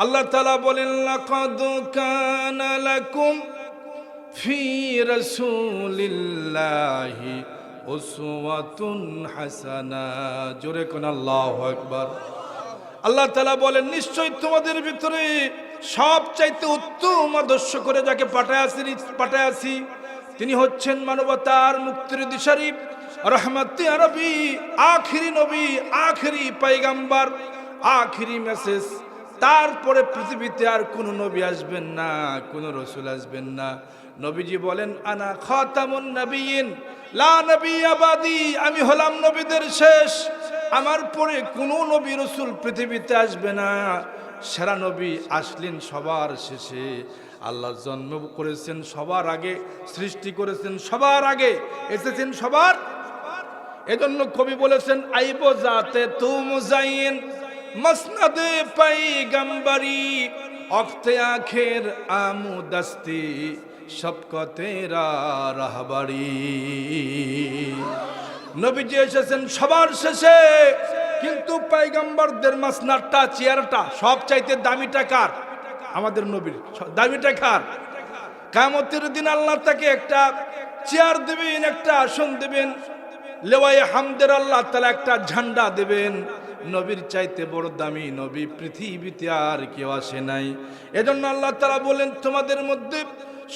আল্লাহ তাআলা বলেন, লাকাদ কানা লাকুম ফি রাসূলিল্লাহি উসওয়াতুন হাসানা। জোরে কোন আল্লাহু আকবার। আল্লাহ তাআলা বলেন, নিশ্চয় তোমাদের ভিতরে সবচাইতে উত্তম আদর্শ করে যাকে পাঠায়াছি তিনি হচ্ছেন মানবতার মুক্তির দিশারি, রহমতে আরবি, আখিরি নবী, আখিরি পয়গম্বর, আখিরি মেসেজ। তারপরে পৃথিবীতে আর কোনো নবী আসবেন না, কোনো রসুল আসবেন না। নবীজি বলেন, আনা খাতামুন নবিয়্যিন লা নবিয়্যা বাদি, আমি হলাম নবীদের শেষ, আমার পরে কোনো নবী রসুল পৃথিবীতে আসবে না। সেরা নবী আসলেন সবার শেষে। আল্লাহ জন্ম করেছেন সবার আগে, সৃষ্টি করেছেন সবার আগে, এসেছেন সবার। এজন্য কবি বলেছেন, আইব জাতে তু মুজাইন মসনদে পয়গম্বরি, অক্তে আখের আমুদস্তি সবকতেরা রাহবারি। নবীজি এসেছেন সবার শেষে, কিন্তু পয়গম্বরদের মাসনাদটা, চেয়ারটা সব চাইতে দামিটা কার? আমাদের নবীর। দামিটা কার? কিয়ামতের দিন আল্লাহ তাকে একটা চেয়ার দেবেন, একটা আসন দেবেন, লেওয়ায়ে হামদের আল্লাহ তাআলা একটা ঝান্ডা দেবেন। নবীর চাইতে বড় দামি নবী পৃথিবীতে আর কেউ আসে নাই। এজন্য আল্লাহ তাআলা বলেন, তোমাদের মধ্যে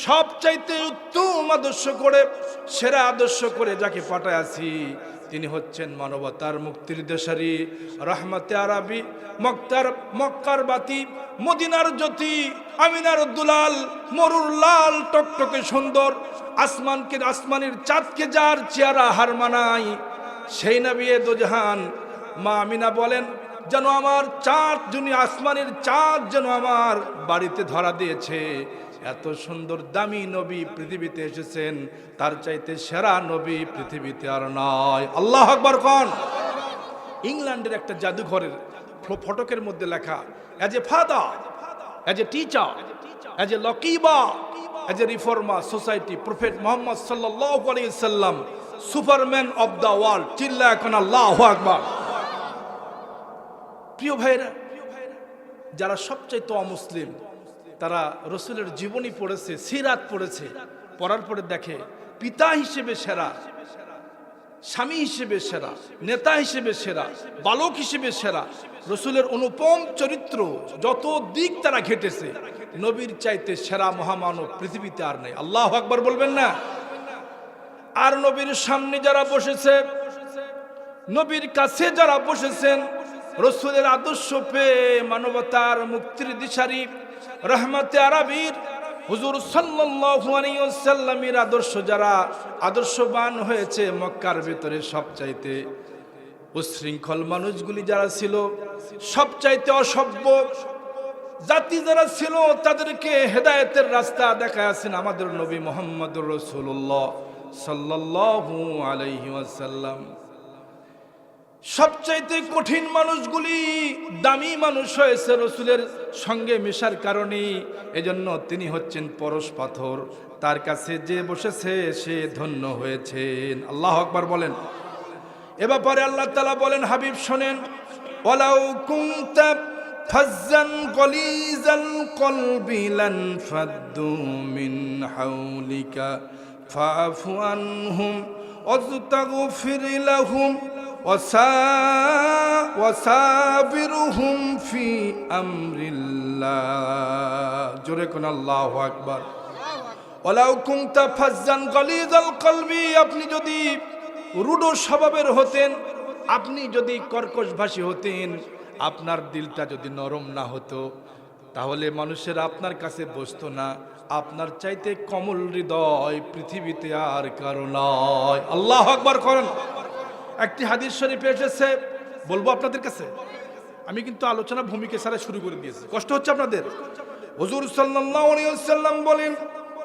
সব চাইতে উত্তম আদর্শ করে, সেরা আদর্শ করে যাকে পাঠায়াছি তিনি হচ্ছেন মানবতার মুক্তির দেশারি, রহমতে আরবি, মক্কার বাতি, মদিনার জ্যোতি, আমিনার দুলাল, মরুর লাল টকটকে সুন্দর, আসমানের চাঁদকে যার চেহারা হার মানায়, সেই নবী দোজাহান। মা আমিনা বলেন, যেন আমার চাঁদ, যিনি আসমানের চাঁদ যেন আমার বাড়িতে ধরা দিয়েছে। এত সুন্দর দামি নবী পৃথিবীতে এসেছেন, তার চাইতে সেরা নবী পৃথিবীতে আর নয়। আল্লাহু আকবার কোন। ইংল্যান্ডের একটা জাদুঘরের ফটকের মধ্যে লেখা, as a father, as a teacher, as a লকিবা, as a reformer society, prophet Muhammad সাল্লাল্লাহু আলাইহি সাল্লাম, সুপারম্যান অফ দ্য ওয়ার্ল্ড। চিল্লা এখন আল্লাহু আকবার। প্রিয় ভাইরা, যারা সবচাইতে অমুসলিম তারা রসুলের জীবনী পড়েছে, সিরাত পড়েছে, পড়ার পরে দেখে পিতা হিসেবে সেরা, স্বামী হিসেবে সেরা, নেতা হিসেবে সেরা, বালক হিসেবে সেরা, রসুলের অনুপম চরিত্র যত দিক তারা ঘেটেছে, নবীর চাইতে সেরা মহামানব পৃথিবীতে আর নেই। আল্লাহু আকবার বলবেন না? আর নবীর সামনে যারা বসেছে, নবীর কাছে যারা বসেছেন, রসুলের আদর্শ পেয়ে মানবতার মুক্তির দিশারি, রহমতে আরবির হুজুর সাল্লাল্লাহু আলাইহি ওয়াসাল্লামের আদর্শ যারা আদর্শবান হয়েছে, মক্কার ভিতরে সবচাইতে উশৃঙ্খল মানুষগুলি যারা ছিল, সবচাইতে অসভ্য জাতি যারা ছিল, তাদেরকে হেদায়েতের রাস্তা দেখাচ্ছেন আমাদের নবী মুহাম্মদুর রাসূলুল্লাহ সাল্লাল্লাহু আলাইহি ওয়াসাল্লাম। সবচাইতে কঠিন মানুষগুলি দামি মানুষ হয়েছে রসুলের সঙ্গে মেশার কারণে। এজন্য তিনি হচ্ছেন পরশ পাথর, তার কাছে যে বসেছে সে ধন্য হয়েছেন। আল্লাহু আকবার বলেন। এ ব্যাপারে আল্লাহ তাআলা বলেন, হাবিব শোনেন, ওয়ালাউ কুনতা ফাজ্জান গলিজাল কলবি লান ফাদ্দু মিন হাওলিকা ফাআফু আনহুম ওয়াস্তাগফির লাহুম ওয়াসাবিরহুম ফি আমরিল্লাহ। জোরে কোন আল্লাহু আকবার। ওয়ালাউ কুনতা ফাজ্জান গলিজাল কলবি, আপনি যদি রূঢ় স্বভাবের হতেন, আপনি যদি কর্কশভাষী হতেন, আপনার দিলটা যদি নরম না হতো, তাহলে মানুষের আপনার কাছে বসতো না। আপনার চাইতে কোমল হৃদয় পৃথিবীতে আর কারো নয়। আল্লাহু আকবার করেন। একটি হাদিস শরীফে এসেছে, বলবো আপনাদের কাছে। আমি কিন্তু আলোচনা ভূমিকা ছাড়া শুরু করে দিয়েছি, কষ্ট হচ্ছে আপনাদের। হুজুর সাল্লাল্লাহু আলাইহি ওয়াসাল্লাম বলেন,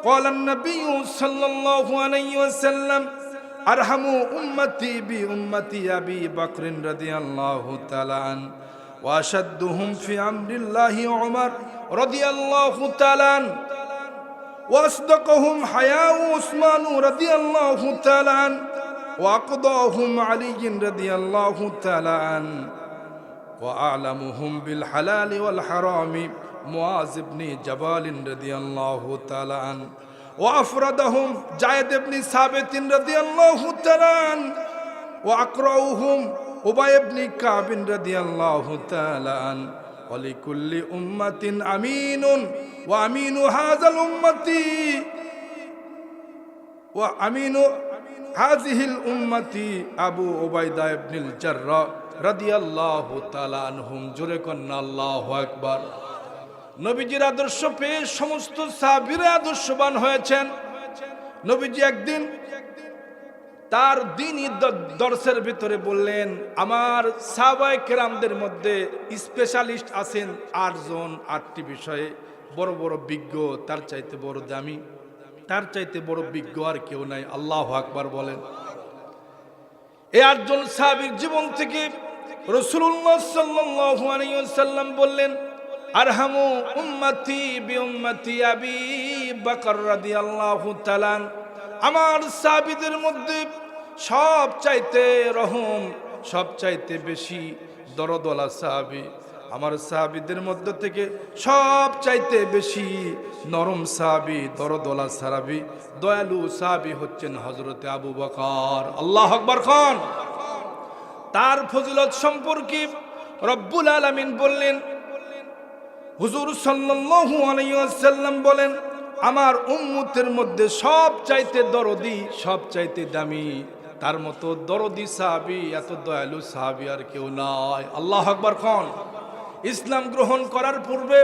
ক্বালান নবী সাল্লাল্লাহু আলাইহি ওয়াসাল্লাম, আরহামু উম্মতি বি উম্মতি আবি বকর রাদিয়াল্লাহু তাআলা আন, ওয়া আশাদ্দুহুম ফি আমরিল্লাহি উমর রাদিয়াল্লাহু তাআলা আন, ওয়া আসদাকুহুম হায়াউ উসমান রাদিয়াল্লাহু তাআলা আন, وأقضاهم علي رضي الله تعالى عنه وأعلمهم بالحلال والحرام মুআজ ইবনে জাবাল রাদিয়াল্লাহু তাআলা আন ওয়া আফরাদাহুম যায়েদ ইবনে সাবিত রাদিয়াল্লাহু তাআলা আন ওয়া আকরাউহুম উবাই ইবনে কাব রাদিয়াল্লাহু তাআলা আন ওয়া লিকুল্লি উম্মাতিন আমিনুন ওয়া আমিনু হাযাল উম্মতি ওয়া আমিনু হাযিহিল উম্মতি আবু উবাইদা ইবনুল জাররাহ রাদিয়াল্লাহু তাআলা আনহুম। জোরে কন্না আল্লাহু আকবার। নবীজির আদর্শ পেয়ে সমস্ত সাহাবীরা আদর্শবান হয়েছেন। নবীজি একদিন তার দ্বীনি দর্শের ভিতরে বললেন, আমার সাহাবায়ে কেরামদের মধ্যে স্পেশালিস্ট আছেন 8 জন, 8টি বিষয়ে বড় বড় বিজ্ঞ, তার চাইতে বড় দামি, তার চাইতে বড় বিজ্ঞ আর কেউ নাই। আল্লাহু আকবার বলেন। এই 8 জন সাহাবীর জীবন থেকে রাসূলুল্লাহ সাল্লাল্লাহু আলাইহি ওয়াসাল্লাম বললেন, আরহামু উম্মতি বিউম্মতি আবি বকর রাদিয়াল্লাহু তাআলা। আমার সাহাবীদের মধ্যে সব চাইতে রহম, সব চাইতে বেশি দরদওয়ালা সাহাবী, আমার সাহাবীদের মধ্যে থেকে সব চাইতে বেশি নরম সাহাবী, দরদওয়ালা সাহাবী, দয়ালু সাহাবী হচ্ছেন হযরতে আবু বকর। আল্লাহু আকবার খান। তার ফজিলত সম্পর্কে রব্বুল আলামিন বললেন, হুজুর সাল্লাল্লাহু আলাইহি ওয়াসাল্লাম বলেন, আমার উম্মতের মধ্যে সব চাইতে দরদি, সব চাইতে দামি, তার মতো দরদি সাহাবী, এত দয়ালু সাহাবী আর কেউ নাই। আল্লাহু আকবার খান। ইসলাম গ্রহণ করার পূর্বে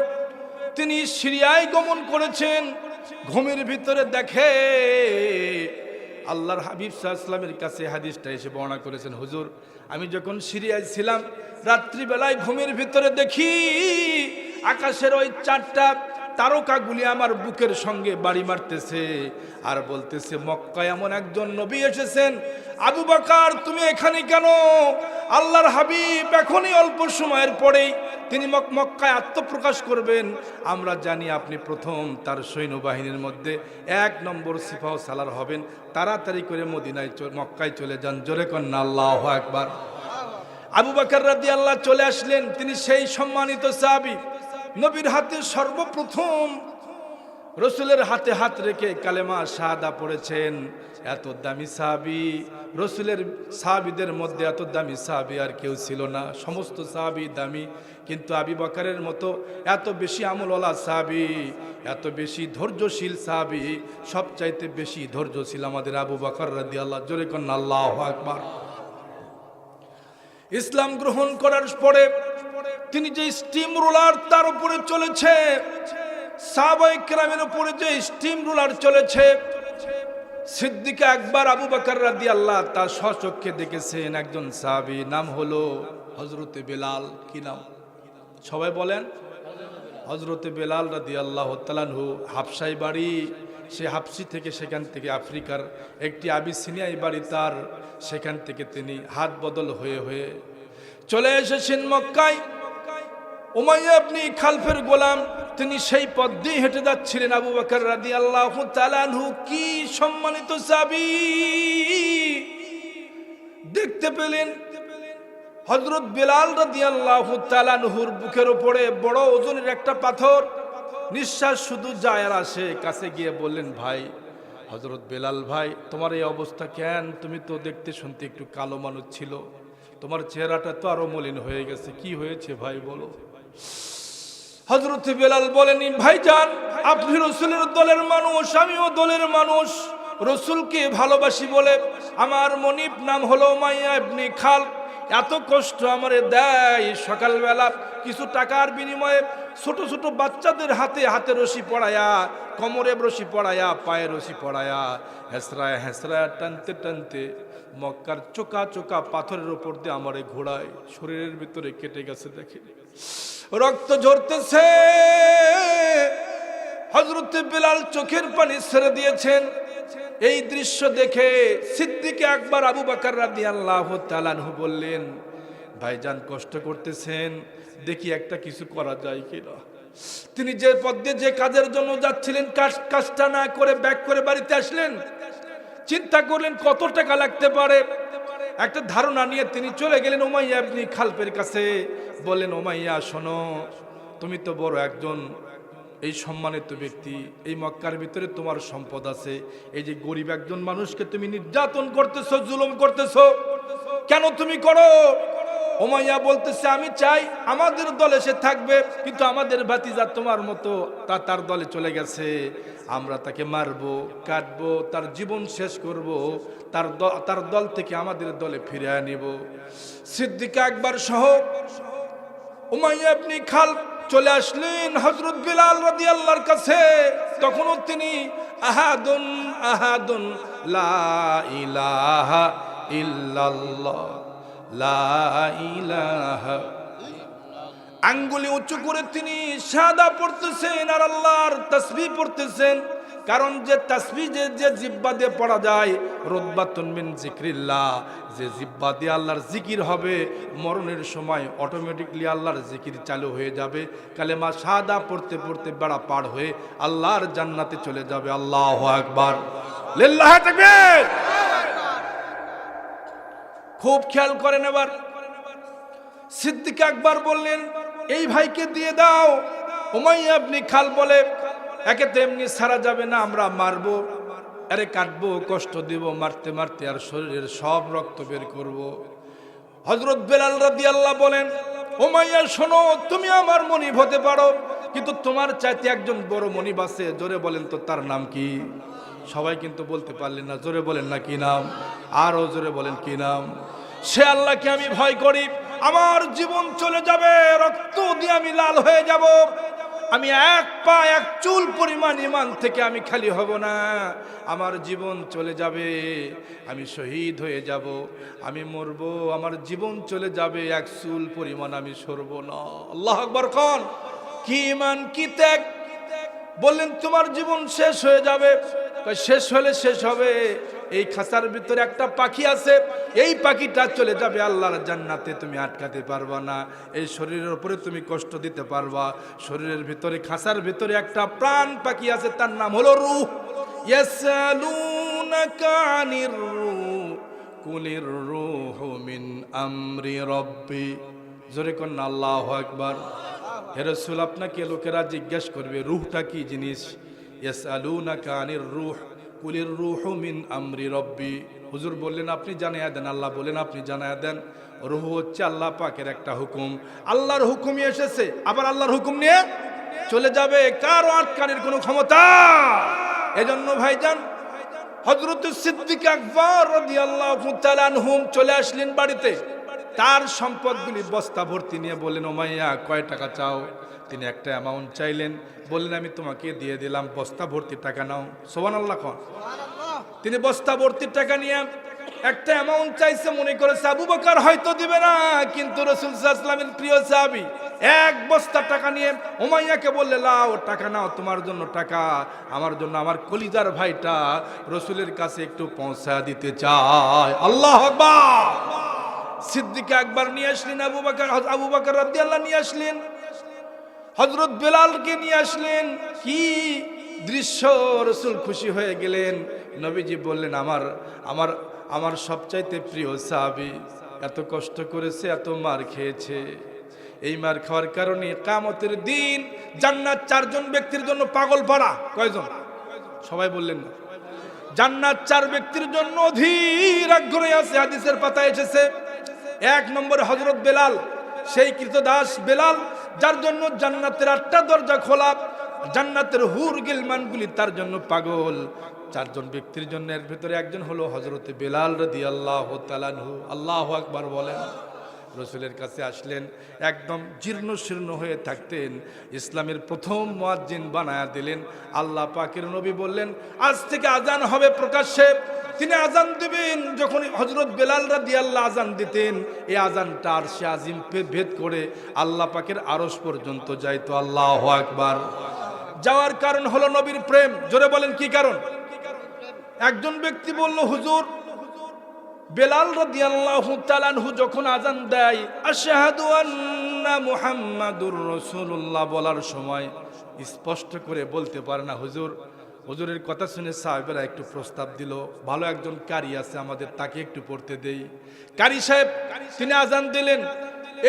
তিনি সিরিয়ায় গমন করেছেন। ঘুমের ভিতরে দেখে আল্লাহর হাবিব সাল্লাল্লাহু আলাইহি ওয়াসাল্লামের কাছে হাদিসটা এসে বর্ণনা করেছেন, হুজুর আমি যখন সিরিয়ায় ছিলাম রাত্রিবেলায় ঘুমের ভিতরে দেখি আকাশের ওই 4টা তারকাগুলি আমার বুকের সঙ্গে বাড়ি মারতেছে আর বলতেছে, মক্কায় এমন একজন নবী এসেছেন, আবু বকর তুমি এখানে কেন? আল্লাহর হাবিব এখনই অল্প সময়ের পরেই তিনি মক্কায় আত্মপ্রকাশ করবেন। আমরা জানি আপনি প্রথম তার সৈন্যবাহিনীর মধ্যে 1 নম্বর সিপাহ সালার হবেন। তাড়াতাড়ি করে মদিনায় মক্কায় চলে যান। জোরে কন্না আল্লাহু আকবার। আবু বকর রাদিয়াল্লাহু চলে আসলেন। তিনি সেই সম্মানিত সাহাবী, নবীর হাতে সর্বপ্রথম রসুলের হাতে হাত রেখে কালেমা শাহাদা পড়েছেন। এত দামি সাহাবী, রসুলের সাহাবীদের মধ্যে এত দামি সাহাবী আর কেউ ছিল না। সমস্ত সাহাবী দামি, কিন্তু আবু বকরের মতো এত বেশি আমলওয়ালা সাহাবী, এত বেশি ধৈর্যশীল সাহাবী, সবচাইতে বেশি ধৈর্যশীল আমাদের আবু বকর রাদিয়াল্লাহু। জোরে কন্না আল্লাহু আকবার। ইসলাম গ্রহণ করার পরে তিনি যে স্টিম রোলার তার উপরে চলেছে, সাহাবায়ে কেরামের উপরে যে স্টিম রোলার চলেছে, সিদ্দিক আকবর আবু বকর রাদিয়াল্লাহু তার স্বচক্ষে দেখেছেন। একজন সাহাবী, নাম হলো হযরতে বেলাল। কি নাম? সবাই বলেন। হযরতে বেলাল রাদিয়াল্লাহু তাআলা আনহু হাবশায় বাড়ি, সে হাবশি থেকে, সেখান থেকে আফ্রিকার একটি আবিসিনিয়ায় বাড়ি তার, সেখান থেকে তিনি হাত বদল হয়ে হয়ে চলে এসেছেন মক্কায়। উমাইয়া ইবনে খালফের গোলাম, তিনি সেই পথ দিয়ে হেঁটে যাচ্ছিলেন। আবু বকর রাদিয়াল্লাহু তাআলা আনহু কি সম্মানিত সাহাবী, দেখতে পেলেন হযরত বেলাল রাদিয়াল্লাহু তাআলা আনহুর বুকের উপরে বড় ওজনের একটা পাথর, নিঃশ্বাস শুধু যায় আর আসে। কাছে গিয়ে বললেন, ভাই হযরত বেলাল ভাই, তোমার এই অবস্থা কেন? তুমি তো দেখতে শুনতে একটু কালো মানুষ ছিল, তোমার চেহারাটা তো আরো মলিন হয়ে গেছে, কি হয়েছে ভাই বলো? হযরত বেলাল বলেন, ভাইজান আপনি রাসূলের দলের মানুষ, আমিও দলের মানুষ, রাসূলকে ভালোবাসি বলে আমার মনিব নাম হলো উমাইয়া ইবনে খালফ এত কষ্ট আমারে দেয়। সকালবেলা কিছু টাকার বিনিময়ে ছোট ছোট বাচ্চাদের হাতে হাতে রশি পড়ায়া, কোমরে রশি পড়ায়া, পায়ে রশি পড়ায়া, হেসরায় হেসরায় টানতে টানতে মক্কার চোকা চোকা পাথরের উপর দিয়ে আমারে ঘোড়ায়, শরীরের ভিতরে কেটে গেছে, দেখে রক্ত ঝরতেছে। হযরত বেলাল চোখের পানি ছেড়ে দিয়েছেন। এই দৃশ্য দেখে সিদ্দিক আকবর আবু বকর রাদিয়াল্লাহু তাআলা আনহু বললেন, ভাইজান কষ্ট করতেছেন, দেখি একটা কিছু করা যায় কিনা। তিনি যে পথ দিয়ে যে কাজের জন্য যাচ্ছিলেন, কাজটা না করে ব্যাক করে বাড়িতে আসলেন। চিন্তা করলেন কত টাকা লাগতে পারে। একটা ধারণা নিয়ে তিনি চলে গেলেন উমাইয়া ইবনে খালফের কাছে। বললেন, উমাইয়া শোনো, তুমি তো বড় একজন এই সম্মানিত ব্যক্তি, এই মক্কার ভিতরে তোমার সম্পদ আছে, এই যে গরিব একজন মানুষকে তুমি নির্যাতন করতেছো, জুলুম করতেছো, কেন তুমি করো? উমাইয়া বলতেছে আমি চাই আমাদের দলে সে থাকবে, কিন্তু আমাদের ভাতিজা তোমার মতো তার দলে চলে গেছে, আমরা তাকে মারবো, কাটবো, তার জীবন শেষ করব, তার দল থেকে আমাদের দলে ফিরে আনিব। সিদ্দিক আকবর সহ উমাইয়া ইবনে খালদ চলে আসলেন হযরত বিলাল রাদিয়াল্লাহর কাছে। তখনও তিনি আহাদুন আহাদুন লা ইলাহা ইল্লাল্লাহ লা ইলাহা, আঙ্গুলি উঁচু করে তিনি শাহাদা পড়তেছেন আর আল্লাহর তাসবিহ পড়তেছেন। কারণ যে তাসবিহ যে জিহ্বা দিয়ে পড়া যায়, রুতবাতুন মিন যিকরিল্লাহ, যে জিহ্বা দিয়ে আল্লাহর জিকির হবে, মরণের সময় অটোমেটিকলি আল্লাহর জিকির চালু হয়ে যাবে। কালেমা শাহাদা পড়তে পড়তে বেড়া পার হয়ে আল্লাহর জান্নাতে চলে যাবে। আল্লাহু আকবার, লিল্লাহি তাকবীর। খুব খেয়াল করেন। এবার সিদ্দিক আকবর বললেন এই ভাইকে দিয়ে দাও। উমাইয়া ইবনে খালদ বলে একে তো এমনি ছাড়া যাবে না, আমরা মারবো, আরে কাটবো, কষ্ট দিব, মারতে মারতে আর শরীরের সব রক্ত বের করব। হযরত বেলাল রাদিয়াল্লাহু বলেন উমাইয়া শোনো, তুমি আমার মনিব হতে পারো, কিন্তু তোমার চাইতে একজন বড় মনিব আছে, জোরে বলেন তো তার নাম কি? সবাই কিন্তু বলতে পারলেন না, জোরে বলেন না কি নাম? আরো জোরে বলেন কি নাম? সে আল্লাহকে আমি ভয় করি, আমার জীবন চলে যাবে, রক্ত দিয়ে আমি লাল হয়ে যাব, আমি এক পা এক চুল পরিমাণ ঈমান থেকে আমি খালি হব না, আমার জীবন চলে যাবে, আমি শহীদ হয়ে যাব, আমি মরব, আমার জীবন চলে যাবে, এক চুল পরিমাণ আমি সরব না। আল্লাহু আকবার। কোন কি ঈমান কি ত্যাগ! বললেন তোমার জীবন শেষ হয়ে যাবে, শেষ হলে শেষ হবে, এই খাঁচার ভিতরে একটা পাখি আছে, এই পাখিটা চলে যাবে আল্লাহর জান্নাতে, তুমি আটকাতে পারবা না, এই শরীরের উপরে তুমি কষ্ট দিতে পারবা। শরীরের ভিতরে খাঁচার ভিতরে একটা প্রাণ পাখি আছে, তার নাম হলো রূহ। ইয়াসালুনাকা আনির রূহ কুলির রূহু মিন আমরি রব্বি, জোরে কোন আল্লাহু আকবার। হে রাসূল, আপনাকে লোকেরা জিজ্ঞাসা করবে রূহটা কি জিনিস? ইয়াসআলুনাকা আনির রূহ কুলির রূহু মিন আমরি রব্বি। হুজুর বললেন আপনি জানায়া দেন, আল্লাহ বলেন আপনি জানায়া দেন। রূহ হচ্ছে আল্লাহ পাকের একটা হুকুম, আল্লাহর হুকুমই এসেছে, আবার আল্লাহর হুকুম নিয়ে চলে যাবে, কারো আটকানোর কোনো ক্ষমতা। এজন্য ভাইজান হযরত সিদ্দিক আকবর রাদিয়াল্লাহু তাআলা আনহু চলে আসলেন বাড়িতে, তার সম্পদগুলি বস্তা ভর্তি নিয়ে বললেন উমাইয়া কয় টাকা চাও? তিনি একটা অ্যামাউন্ট চাইলেন, বললেন আমি তোমাকে দিয়ে দিলাম, বস্তা ভর্তি টাকা নাও। সুবহানাল্লাহ। তিনি বস্তা ভর্তি টাকা নিয়ে একটা অ্যামাউন্ট চাইছে, মনে করেছে আবু বকর হয়তো দিবে না, কিন্তু রাসূল সাল্লাল্লাহু আলাইহি ওয়াসাল্লামের প্রিয় সাহাবী এক বস্তা টাকা নিয়ে উমাইয়াকে বললে লাও টাকা নাও, তোমার জন্য টাকা, আমার জন্য আমার কলিজার ভাইটা রাসূলের কাছে একটু পৌঁছা দিতে চায়। আল্লাহু আকবার। সিদ্দিক আকবর নিয়ে আসলেন, আবু বকর রাদিয়াল্লাহু নিয়ে আসলেন, হযরত বেলালকে নিয়ে আসলেন। কি দৃশ্য! রাসূল খুশি হয়ে গেলেন। নবীজি বললেন আমার আমার আমার সবচাইতে প্রিয় সাহাবী এত কষ্ট করেছে, এত মার খেয়েছে, এই মার খাওয়ার কারণে কিয়ামতের দিন জান্নাত চারজন ব্যক্তির জন্য পাগল পাড়া। কয়জন? সবাই বললেন না। জান্নাত চার ব্যক্তির জন্য অধীর আগ্রহে আছে, হাদিসের পাতায় এসেছে। এক নম্বরে হযরত বেলাল, সেই কৃতদাস বেলাল, যার জন্য জান্নাতের 8টা দরজা খোলা, জান্নাতের হুর গিলমানগুলি তার জন্য পাগল। চারজন ব্যক্তির জন্য এর ভিতরে একজন হলো হযরত বেলাল রাদিয়াল্লাহু তাআলা আনহু। আল্লাহু আকবার বলেন। রাসূলের কাছে আসলেন, একদম জীর্ণ শীর্ণ হয়ে থাকতেন, ইসলামের প্রথম মুয়াজ্জিন বানায়া দিলেন। আল্লাহ পাকের নবী বললেন আজ থেকে আজান হবে প্রকাশ্যে। তিনি আজান দিবেন, যখন হযরত বেলাল রাদিয়াল্লাহু আজান দিতেন, এই আজানটা আরশে আজিম ভেদ করে আল্লাহ পাকের আরশ পর্যন্ত যাইতো। আল্লাহু আকবার। যাওয়ার কারণ হলো নবীর প্রেম। জোরে বলেন কি কারণ? একজন ব্যক্তি বলল হুজুর বেলাল রাদিয়াল্লাহু তাআলা আনহু যখন আজান দেয় আশহাদু আন্না মুহাম্মাদুর রাসূলুল্লাহ বলার সময় স্পষ্ট করে বলতে পারে না হুজুর। হুজুরের কথা শুনে সাহাবেরা একটু প্রস্তাব দিল, ভালো একজন কারি আছে আমাদের, তাকে একটু পড়তে দেই। কারি সাহেব তিনি আজান দিলেন,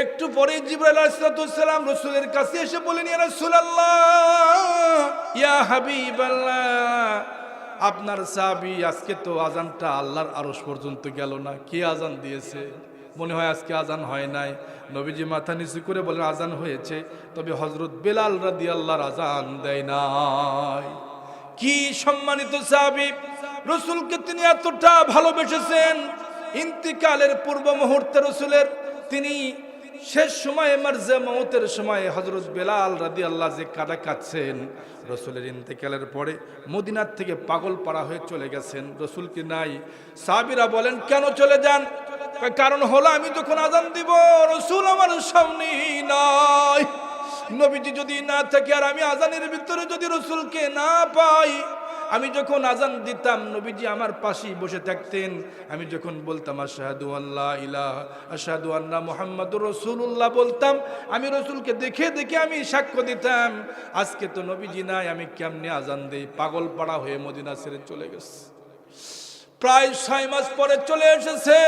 একটু পরে জিবরাইল আলাইহিস সালাম রাসূলের কাছে এসে বলেন, ইয়া রাসূলুল্লাহ, ইয়া হাবিবাল্লাহ, আপনার সাহাবী আজকে তো আজানটা আল্লাহর আরশ পর্যন্ত গেল না, কে আজান দিয়েছে? মনে হয় আজকে আজান হয় নাই। নবীজি মাথা নিচু করে বলেন, আজান হয়েছে, তবে হযরত বেলাল রাদিয়াল্লাহু আজান দেয় নাই। কি সম্মানিত সাহাবী! রাসূলকে তিনি এতটা ভালোবেসেছেন, ইন্তিকালের পূর্ব মুহূর্তে রাসূলের তিনি শেষ সময়ে মারজে মওতের সময় হযরত বেলাল রাদিয়াল্লাহু যে কাঁদা কাঁদছেন, রাসূলের ইন্তিকালের পরে মদিনার থেকে পাগল পাড়া হয়ে চলে গেছেন, রাসূল কি নাই। সাহাবীরা বলেন, কেন চলে যান? কারণ হলো আমি যখন আজান দিব রাসূল আমার সামনে নাই। নবীজি যদি না থাকে আর আমি আজানের ভিতরে যদি রাসূলকে না পাই, আমি যখন আজান দিতাম নবীজি আমার পাশেই বসে থাকতেন। আমি যখন বলতাম আশহাদু আল্লা ইলাহা আশহাদু আন্না মুহাম্মাদুর রাসূলুল্লাহ বলতাম, আমি রাসূলকে দেখে দেখে আমি সাক্ষ্য দিতাম। আজকে তো নবীজি নাই, আমি কেমনে আজান দেই? পাগল পাড়া হয়ে মদিনা ছেড়ে চলে গেছে। প্রায় 6 মাস পরে চলে এসেছে।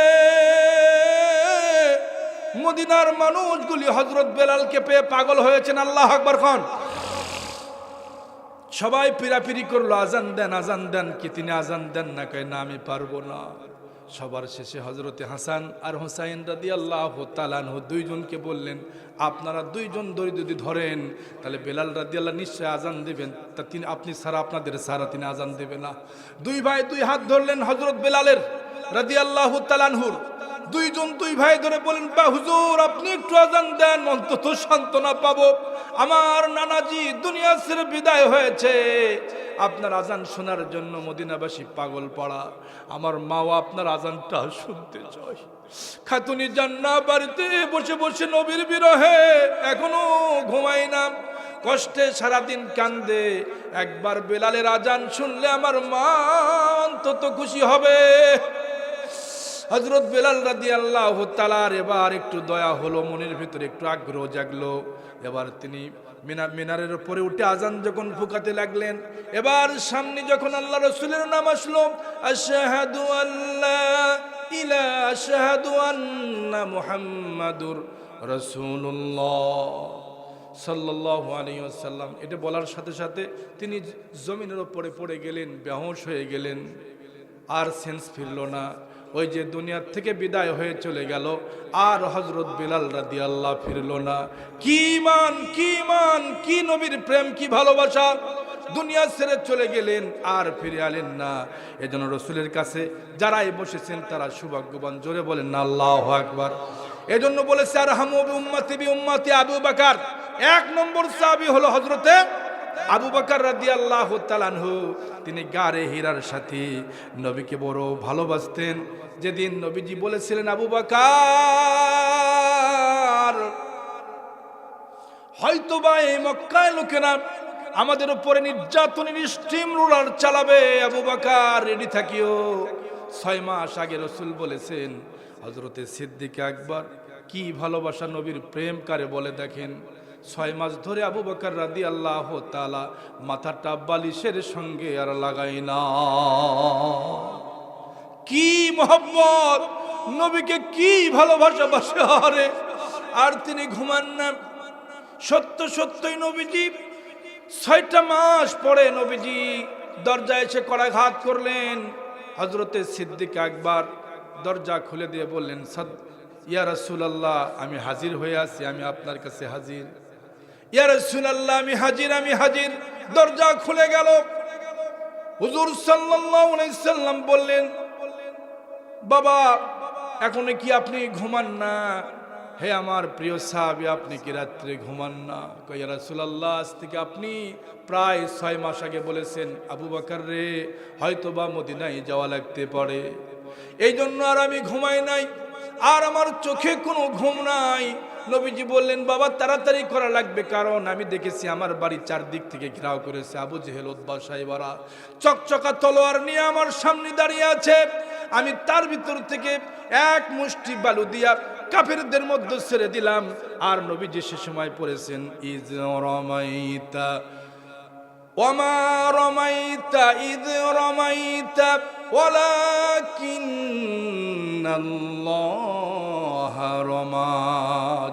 মদিনার মানুষগুলি হযরত বেলালকে পেয়ে পাগল হয়েছেন। আল্লাহু আকবার খান। সবাই পিরাপিরি করলো, আজান দেন, আজান দেন। কি তিনি আজান দেন না? কয় না, আমি পারবো না। সবার শেষে হযরতে হাসান আর হুসাইন রাদিয়াল্লাহু তাআলা আনহু দুইজনকে বললেন, আপনারা দুইজন যদি ধরেন তাহলে বেলাল রাদিয়াল্লাহু নিশ্চয় আজান দেবেন, তা তিনি আপনি ছাড়া আপনাদের ছাড়া তিনি আজান দেবে না। দুই ভাই দুই হাত ধরলেন হযরত বেলালের রাদিয়াল্লাহু তাআলা আনহুর। দুই ভাই ধরে বলেন, বা হুজুর আপনি একটু আজান দেন, অন্তত সান্ত্বনা পাবো। আমার নানাজি দুনিয়া ছেড়ে বিদায় হয়েছে, আপনার আজান শোনার জন্য মদিনাবাসী পাগল পাড়া। আমার মাও আপনার আজানটা শুনতে চায়। খাতুনি জান্না বাড়িতে বসে বসে নবীর বিরহে এখনো ঘুমায় না, কষ্টে সারাদিন কান্দে। একবার বেলালের আজান শুনলে আমার মা অন্তত খুশি হবে। হযরত বেলাল রাদিয়াল্লাহু তাআলার এবার একটু দয়া হলো, মনের ভিতরে একটু আগ্রহ জাগলো। এবার তিনি মিনারের উপরে উঠে আজান যখন ফুঁকাতে লাগলেন, এবার সামনে যখন আল্লাহ রাসূলের নাম আসলো, আশহাদু আল্লা ইলাহা আশহাদু আন্না মুহাম্মাদুর রাসূলুল্লাহ সাল্লাল্লাহু আলাইহি ওয়াসাল্লাম, এটা বলার সাথে সাথে তিনি জমিনের উপরে পড়ে গেলেন, বেহুশ হয়ে গেলেন, আর সেন্স ফিরল না। ওই যে দুনিয়ার থেকে বিদায় হয়ে চলে গেল, আর হযরত বেলাল রাদিয়াল্লাহু ফিরল না। কি মান, কি মান, কি নবীর প্রেম, কি ভালোবাসা! দুনিয়া ছেড়ে চলে গেলেন, আর ফিরে এলেন না। এজন্য রাসূলের কাছে যারাই বসেছেন তারা সৌভাগ্যবান। জোরে বলেন না আল্লাহু আকবার। এজন্য বলেছে, আরহামু বি উম্মতি বি উম্মতি আবু বকর। 1 নম্বর সাহাবী হলো হযরতে আবু বকর রাদিয়াল্লাহু তাআলা আনহু। তিনি গারে হীরার সাথী, নবীকে বড় ভালোবাসতেন। যেদিন নবীজি বলেছিলেন, আবু বকর হয়তোবা এই মক্কায় লোকেরা আমাদের উপরে নির্যাতনের স্টিম রোলার চালাবে, আবু বকর রেডি থাকিও। 6 মাস আগে রাসূল বলেছেন। হযরতে সিদ্দিক আকবর কি ভালোবাসা, নবীর প্রেম কারে বলে দেখেন। 6 মাস ধরে আবু বকর রাদিয়াল্লাহু তাআলা মাথাটা বালিশের সঙ্গে আর লাগাই না। কি মোহব্বত, নবীকে কি ভালোবাসা বাসে আরে। আর তিনি ঘুমান না। সত্যই নবীজি 6টা মাস পরে নবীজি দরজায় এসে করাঘাত করলেন। হযরতে সিদ্দিক আকবর দরজা খুলে দিয়ে বললেন, ইয়া রাসূলুল্লাহ, আমি হাজির হয়ে আছি, আমি আপনার কাছে হাজির। ইয়া রাসূলুল্লাহ, আমি হাজির। দরজা খুলে গেল। হুজুর সাল্লাল্লাহু আলাইহি সাল্লাম বললেন, বাবা এখনো কি আপনি ঘুমান না? হে আমার প্রিয় সাহাবী, আপনি কি রাত্রে ঘুমান না? কই ইয়া রাসূলুল্লাহ, আজ থেকে আপনি প্রায় 6 মাস আগে বলেছেন, আবু বকর রে হয়তোবা মদিনায় যাওয়া লাগতে পারে, এই জন্য আর আমি ঘুমাই নাই, আর আমার চোখে কোনো ঘুম নাই। নবীজি বললেন, বাবা তাড়াতাড়ি করা লাগবে, কারণ আমি দেখেছি আমার বাড়ি চারদিক থেকে ঘেরাও করেছে আবু জেহেল, উতবা, সাইবারা চকচকা তলোয়ার নিয়ে আমার সামনে দাঁড়িয়ে আছে। আমি তার ভিতর থেকে 1 মুষ্টি বালু দিয়া কাফেরদের মধ্যে ছেড়ে দিলাম। আর নবীজি সে সময় পড়েছেন, ইজ রমাইতা ওমা রমাইতা ইজ রমাইতা ওয়ালাকিন্নাল্লাহা রামা।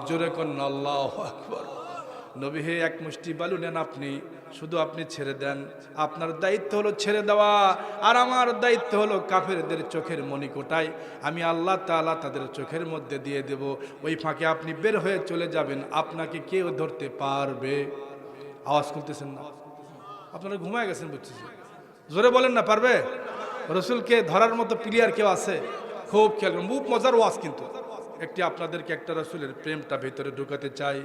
জোরে কন্না আল্লাহু আকবার। নবী হে, এক মুষ্টি বালু নেন আপনি, শুধু আপনি ছেড়ে দেন। আপনার দায়িত্ব হলো ছেড়ে দেওয়া, আর আমার দায়িত্ব হলো কাফেরদের চোখের মণিকোটায় আমি আল্লাহ তাআলা তাদের চোখের মধ্যে দিয়ে দেব। ওই ফাঁকে আপনি বের হয়ে চলে যাবেন, আপনাকে কেউ ধরতে পারবে? আওয়াজ করতেছেন না? আপনারা ঘুমায় গেছেন বুঝতেছি। জোরে বলেন না, পারবে? রসুলকে ধরার মতো প্লেয়ার কেউ আছে? খুব খেয়াল করুন, খুব মজার ওয়াজ কিন্তু। একটি আপনাদেরকে একটা রসুলের প্রেমটা ভেতরে ঢুকাতে চাই।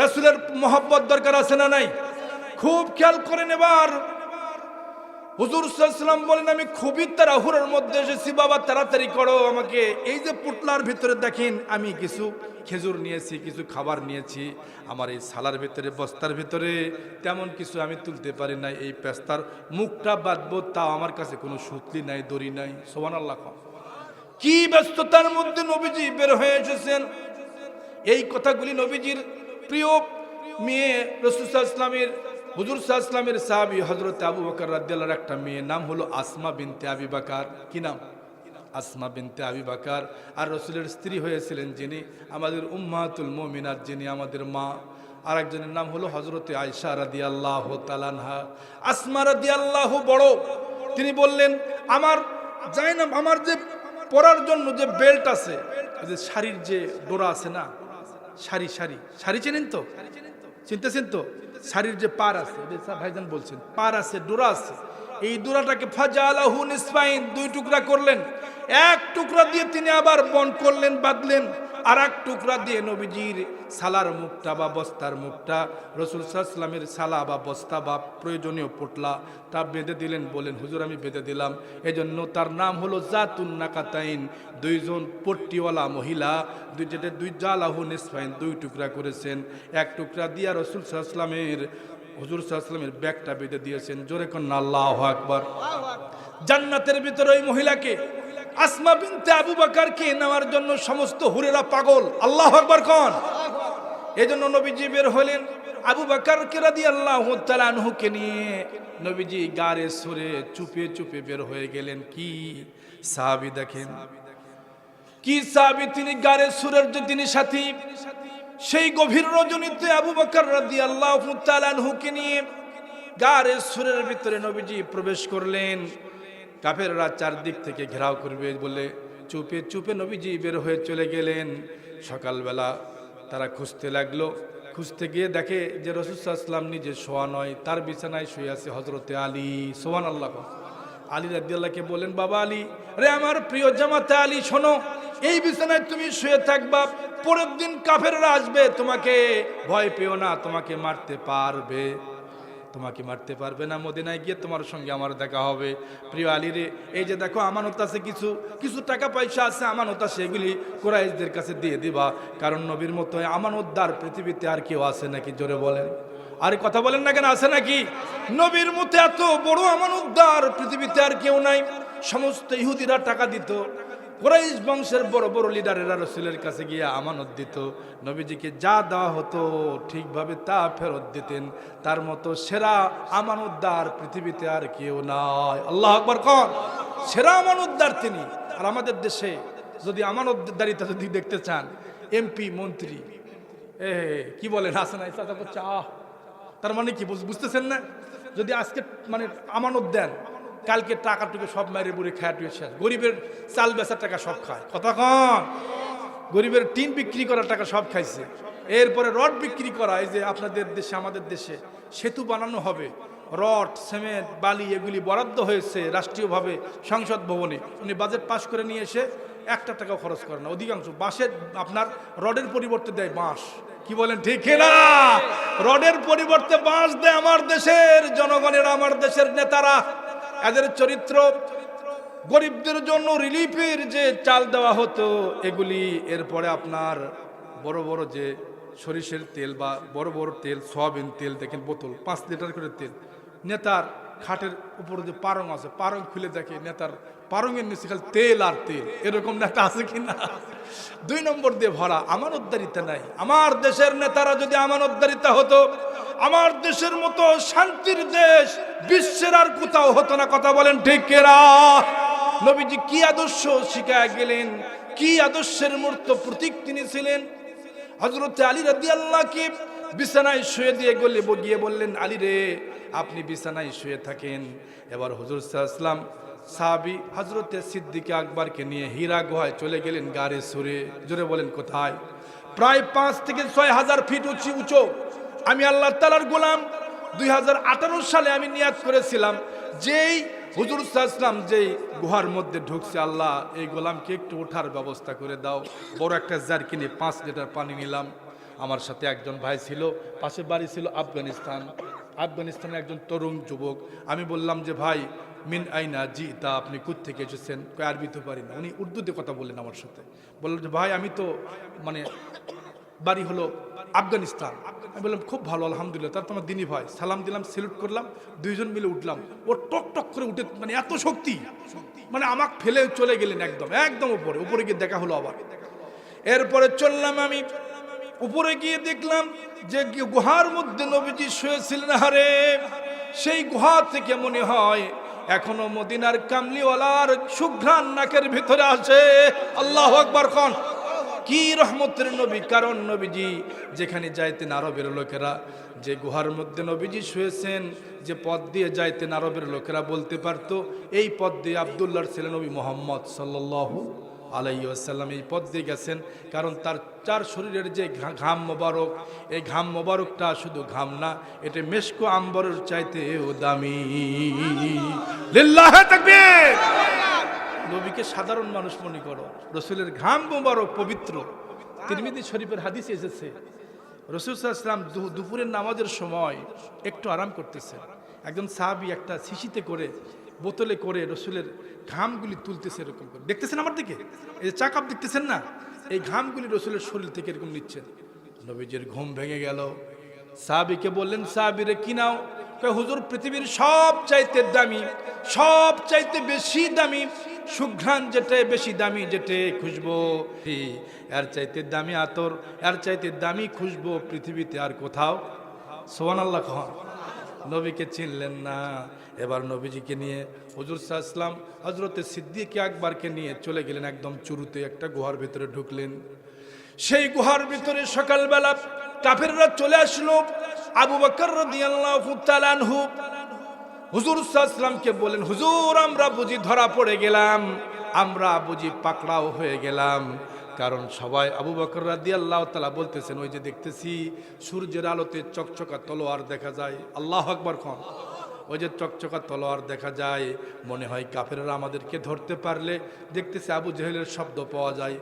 রসুলের মহব্বত দরকার আছে না নাই? খুব খেয়াল করেন। এবার হুজুর সাল্লাল্লাহু আলাইহি ওয়াসাল্লাম বলেন, আমি খুবই তাড়াহুড়োর মধ্যে এসেছি, বাবা তাড়াতাড়ি করো আমাকে। এই যে পুটলার ভিতরে দেখেন আমি কিছু খেজুর নিয়েছি, কিছু খাবার নিয়েছি। আমার এই সালার ভিতরে, বস্তার ভিতরে তেমন কিছু আমি তুলতে পারি না। এই পেস্তার মুখটা বাঁধবো, তাও আমার কাছে কোনো সুতলি নাই, দড়ি নাই। সুবহানাল্লাহ। কি ব্যস্ততার মধ্যে নবীজি বের হয়ে এসেছেন। এই কথাগুলি নবীজির প্রিয় মেয়ে রাসূল সাল্লাল্লাহু আলাইহি ওয়াসাল্লামের, হুজুর সাল্লাল্লাহু আলাইহি ওয়াসাল্লামের সাহাবী হযরত আবু বকর রাদিয়াল্লাহু আনহু একটা মেয়ে, নাম হলো আসমা বিনতে আবি বকর। কি নাম? আসমা বিনতে আবি বকর। আর রাসূলের স্ত্রী হয়েছিলেন যিনি, আমাদের উম্মাতুল মুমিনাত, যিনি আমাদের মা। আর একজনের নাম হলো হযরতে আয়েশা রাদিয়াল্লাহু তাআলা আনহা। আসমা রাদিয়াল্লাহু বড়, তিনি বললেন, আমার জায়নাব, আমার যে পরার জন্য যে বেল্ট আছে, যে শাড়ির যে ডোরা আছে না, শাড়ি শাড়ি শাড়ি চেনেন তো? চিনতেছেন তো? শাড়ির যে পার আছে, ভাইজান বলছেন পার আছে, ডোরা আছে, এই ডোরাটাকে ফাজালাহু নিসফাইন, দুই টুকরা করলেন। এক টুকরা দিয়ে তিনি আবার বন্ধ করলেন, বাঁধলেন। আর এক টুকরা দিয়ে নবীজির সালার মুখটা বা বস্তার মুখটা, রাসূল সাল্লাল্লাহু আলাইহি ওয়াসাল্লামের সালা বা বস্তা বা প্রয়োজনীয় পোটলা তা বেঁধে দিলেন। বলেন, হুজুর আমি বেঁধে দিলাম। এজন্য তার নাম হলো জাতুন নাকাতাইন, দুইজন পট্টিওয়ালা মহিলা, দুই জালাহু নিসফাইন, দুই টুকরা করেছেন। এক টুকরা দিয়া রাসূল সাল্লাল্লাহু আলাইহি ওয়াসাল্লামের, হুজুর সাল্লাল্লাহু আলাইহি ওয়াসাল্লামের ব্যাগটা বেঁধে দিয়েছেন। জোরে কন্না আল্লাহু আকবার। জান্নাতের ভিতরে ওই মহিলাকে, আসমা বিনতে আবু বকরকে নেওয়ার জন্য সমস্ত হুরেরা পাগল। আল্লাহু আকবার কোন? এজন্য নবীজি বের হলেন। আবু বকরকে রাদিয়াল্লাহু তাআলা আনহুকে নিয়ে নবীজি গারে সুরে চুপে চুপে বের হয়ে গেলেন। কি সাহাবী দেখেন, কি সাহাবী! তিনি গারে সুরের যে তিনি সাথী, সেই গভীর রজনীতে আবু বকর রাদিয়াল্লাহু তাআলা আনহুকে নিয়ে গারে সুরের ভিতরে নবীজি প্রবেশ করলেন। কাফেররা চারদিক থেকে ঘেরাও করবে বলে চুপে চুপে নবীজি বের হয়ে চলে গেলেন। সকালবেলা তারা খুঁজতে লাগলো। খুঁজতে গিয়ে দেখে যে রাসূল সাল্লাল্লাহু আলাইহি ওয়াসাল্লাম নিজে শোয়া নয়, তার বিছানায় শুয়ে আছে হযরতে আলী। সুবহানাল্লাহ। আলী রাদিয়াল্লাহকে বলেন, বাবা আলী, রে আমার প্রিয় জামাতে আলী, শোনো, এই বিছানায় তুমি শুয়ে থাকবা, পরের দিন কাফেররা আসবে, তোমাকে ভয় পেও না, তোমাকে মারতে পারবে, তোমাকে মারতে পারবে না। মদিনায় গিয়ে তোমার সঙ্গে আমার দেখা হবে। প্রিয় আলী রে, এই যে দেখো আমানত আছে, কিছু কিছু টাকা পয়সা আছে, আমানত আছে, এগুলি কুরাইশদের কাছে দিয়ে দিবা। কারণ নবীর মতো আমানতদার পৃথিবীতে আর কেউ আছে নাকি? জোরে বলেন। আরে কথা বলেন না কেন? আছে নাকি? নবীর মতো এত বড় আমানতদার পৃথিবীতে আর কেউ নাই। সমস্ত ইহুদিরা টাকা দিত, কুরাইশ বংশের বড় বড় লিডারেরা রাসূলের কাছে গিয়ে আমানত দিত। নবীজিকে যা দেওয়া হতো ঠিকভাবে তা ফেরত দিতেন। তার মতো সেরা আমানতদার পৃথিবীতে আর কেউ নাই। আল্লাহু আকবার কোন? সেরা আমানতদার তিনি। আর আমাদের দেশে যদি আমানতদারিতা যদি দেখতে চান, এমপি মন্ত্রী, কি বলেন, হাসান চাচা করছে, তার মানে কি বুঝতেছেন না? যদি আজকে মানে আমানত দেন, কালকে টাকাটুকু সব মারে বুড়ে খায় টুয়ে শেষ। গরিবের চাল বেচার টাকা সব খায়। কথা কন? গরিবের টিন বিক্রি করার টাকা সব খাইছে। এরপরে রড বিক্রি করা, এই যে আপনাদের দেশে, আমাদের দেশে সেতু বানানো হবে, রড, সিমেন্ট, বালি এগুলি বরাদ্দ হয়েছে রাষ্ট্রীয়ভাবে সংসদ ভবনে। উনি বাজেট পাস করে নিয়ে এসে একটা টাকাও খরচ করে না। অধিকাংশ বাঁশের, আপনার রডের পরিবর্তে দেয় বাঁশ। কি বলেন, ঠিক না? রডের পরিবর্তে বাঁশ দেয় আমার দেশের জনগণের, আমার দেশের নেতারা। এদের চরিত্র, গরিবদের জন্য রিলিফের যে চাল দেওয়া হতো এগুলি, এরপরে আপনার বড় বড় যে সরিষের তেল বা বড় বড় তেল, সয়াবিন তেল, দেখেন বোতল 5 লিটার করে তেল। নেতার খাটের উপরে যে পারং আছে, পারং খুলে দেখে নেতার পারঙের নিচে খালি তেল আর তেল। এরকম নেতা আছে কিনা? 2 নম্বর দিয়ে ভরা। আমানতদারিতা নাই। আমার দেশের নেতারা যদি আমানতদারিতা হতো, আমার দেশের মতো শান্তির দেশ বিশ্বের আর কোথাও হতো না। কথা বলেন ঠিক কিনা? নবীজি কি আদর্শ শিখায় গেলেন, কি আদর্শের মূর্ত প্রতীক তিনি ছিলেন। হযরত আলী রাদিয়াল্লাহকে বিছানায় শুয়ে দিয়ে গিয়ে বললেন, আলী রে, আপনি বিছানায় শুয়ে থাকেন। এবার হুজুর সাল্লাল্লাহু আলাইহি ওয়াসাল্লাম সাহাবী হযরত সিদ্দিক আকবরকে নিয়ে হীরা গুহায় চলে গেলেন, গারে সুরে। জোরে বলেন কোথায়? প্রায় 5 থেকে 6 হাজার ফিট উঁচু। আমি আল্লাহ তাআলার গোলাম, 2018 সালে আমি নিয়াত করেছিলাম, যেই হুজুর সাল্লাল্লাহু আলাইহি ওয়াসাল্লাম যেই গুহার মধ্যে ঢুকছে, আল্লাহ এই গোলামকে একটু ওঠার ব্যবস্থা করে দাও। বড় একটা জারকিনে 5 লিটার পানি নিলাম। আমার সাথে একজন ভাই ছিল, পাশে বাড়ি ছিল আফগানিস্তানের একজন তরুণ যুবক। আমি বললাম যে ভাই, মিন আইনা জিতা, আপনি কোত্থেকে এসেছেন? আরবি তো পারি না। উনি উর্দুতে কথা বললেন আমার সাথে। বললেন যে ভাই, আমি তো মানে বাড়ি হলো আফগানিস্তান। আমি বললাম খুব ভালো, আলহামদুলিল্লাহ, তার তো আমার দিনী ভাই। সালাম দিলাম, সেলুট করলাম, দুইজন মিলে উঠলাম। ও টক টক করে উঠে, মানে এত শক্তি, মানে আমাকে ফেলে চলে গেলেন একদম উপরে গিয়ে দেখা হলো আবার। এরপরে চললাম আমি উপরে গিয়ে দেখলাম যে গুহার মধ্যে নবীজি শুয়েছিলেন। আরে সেই গুহা থেকে মনে হয় এখনো মদিনার কামলিওয়ালার সুঘ্রাণ নাকের ভিতরে আসে। আল্লাহু আকবার খান। কি রহমতের নবী! কারণ নবীজি যেখানে যাইতেন, আরবের লোকেরা যে গুহার মধ্যে নবীজি শুয়েছেন, যে পথ দিয়ে যাইতেন, আরবের লোকেরা বলতে পারত এই পথ দিয়ে আব্দুল্লাহর ছেলে নবী মুহাম্মদ সাল্লাল্লাহু আলাইহি ওয়াসাল্লাম এই পথ দিয়ে গেছেন। কারণ তার শরীরের যে ঘাম মোবারক, এই ঘাম মোবারকটা শুধু ঘাম না, এটা মেশকো আম্বরের চাইতেও দামি। লিল্লাহি তাকবীর। নবীকে সাধারণ মানুষ মনে করো, রসুলের ঘাম মোবারক পবিত্র। তিরমিজি শরীফের হাদিসে এসেছে, রাসূল সাল্লাল্লাহু আলাইহি ওয়াসাল্লাম দুপুরের নামাজের সময় একটু আরাম করতেছে। একজন সাহাবী একটা শিশিতে করে, বোতলে করে রসুলের ঘামগুলি তুলতেছে, এরকম করে। দেখতেছেন আমার দিকে, এই যে চা কাপ দেখতেছেন না, এই ঘামগুলি রসুলের শরীর থেকে এরকম নিচ্ছেন। নবীজির ঘুম ভেঙে গেল। সাহাবীকে বললেন, সাহাবীরে কি নাও? হুজুর, পৃথিবীর সব চাইতে দামি, সব চাইতে বেশি দামি সুঘ্রাণ যেটা, বেশি দামি যেটা খুশবো, এর চাইতে দামি আতর, এর চাইতে দামি খুশবো পৃথিবীতে আর কোথাও। সুবহানাল্লাহ খান। নবীকে চিনলেন না। এবার নবীজিকে নিয়ে হুজুর সাল্লাল্লাহু আলাইহি ওয়াসাল্লাম হযরতে সিদ্দিক আকবরকে নিয়ে চলে গেলেন, একদম চুরুতে একটা গুহার ভিতরে ঢুকলেন। সেই গুহার ভিতরে সকালবেলা কাফেররা চলে আসলো। আবু বকর রাদিয়াল্লাহু তাআলা আনহু হুজুর সাল্লাল্লাহু আলাইহি ওয়াসাল্লামকে বলেন, হুজুর, আমরা বুঝি ধরা পড়ে গেলাম, আমরা বুঝি পাকড়াও হয়ে গেলাম। কারণ সবাই আবু বকর রাদিয়াল্লাহু তাআলা বলতেছেন, ওই যে দেখতেছি সূর্যের আলোতে চকচকা তলোয়ার দেখা যায়। আল্লাহু আকবার খান। ওই যে চকচকা তলোয়ার দেখা যায়, মনে হয় কাফেররা আমাদেরকে ধরতে পারলে। দেখতেছে আবু জেহেলের শব্দ পাওয়া যায়,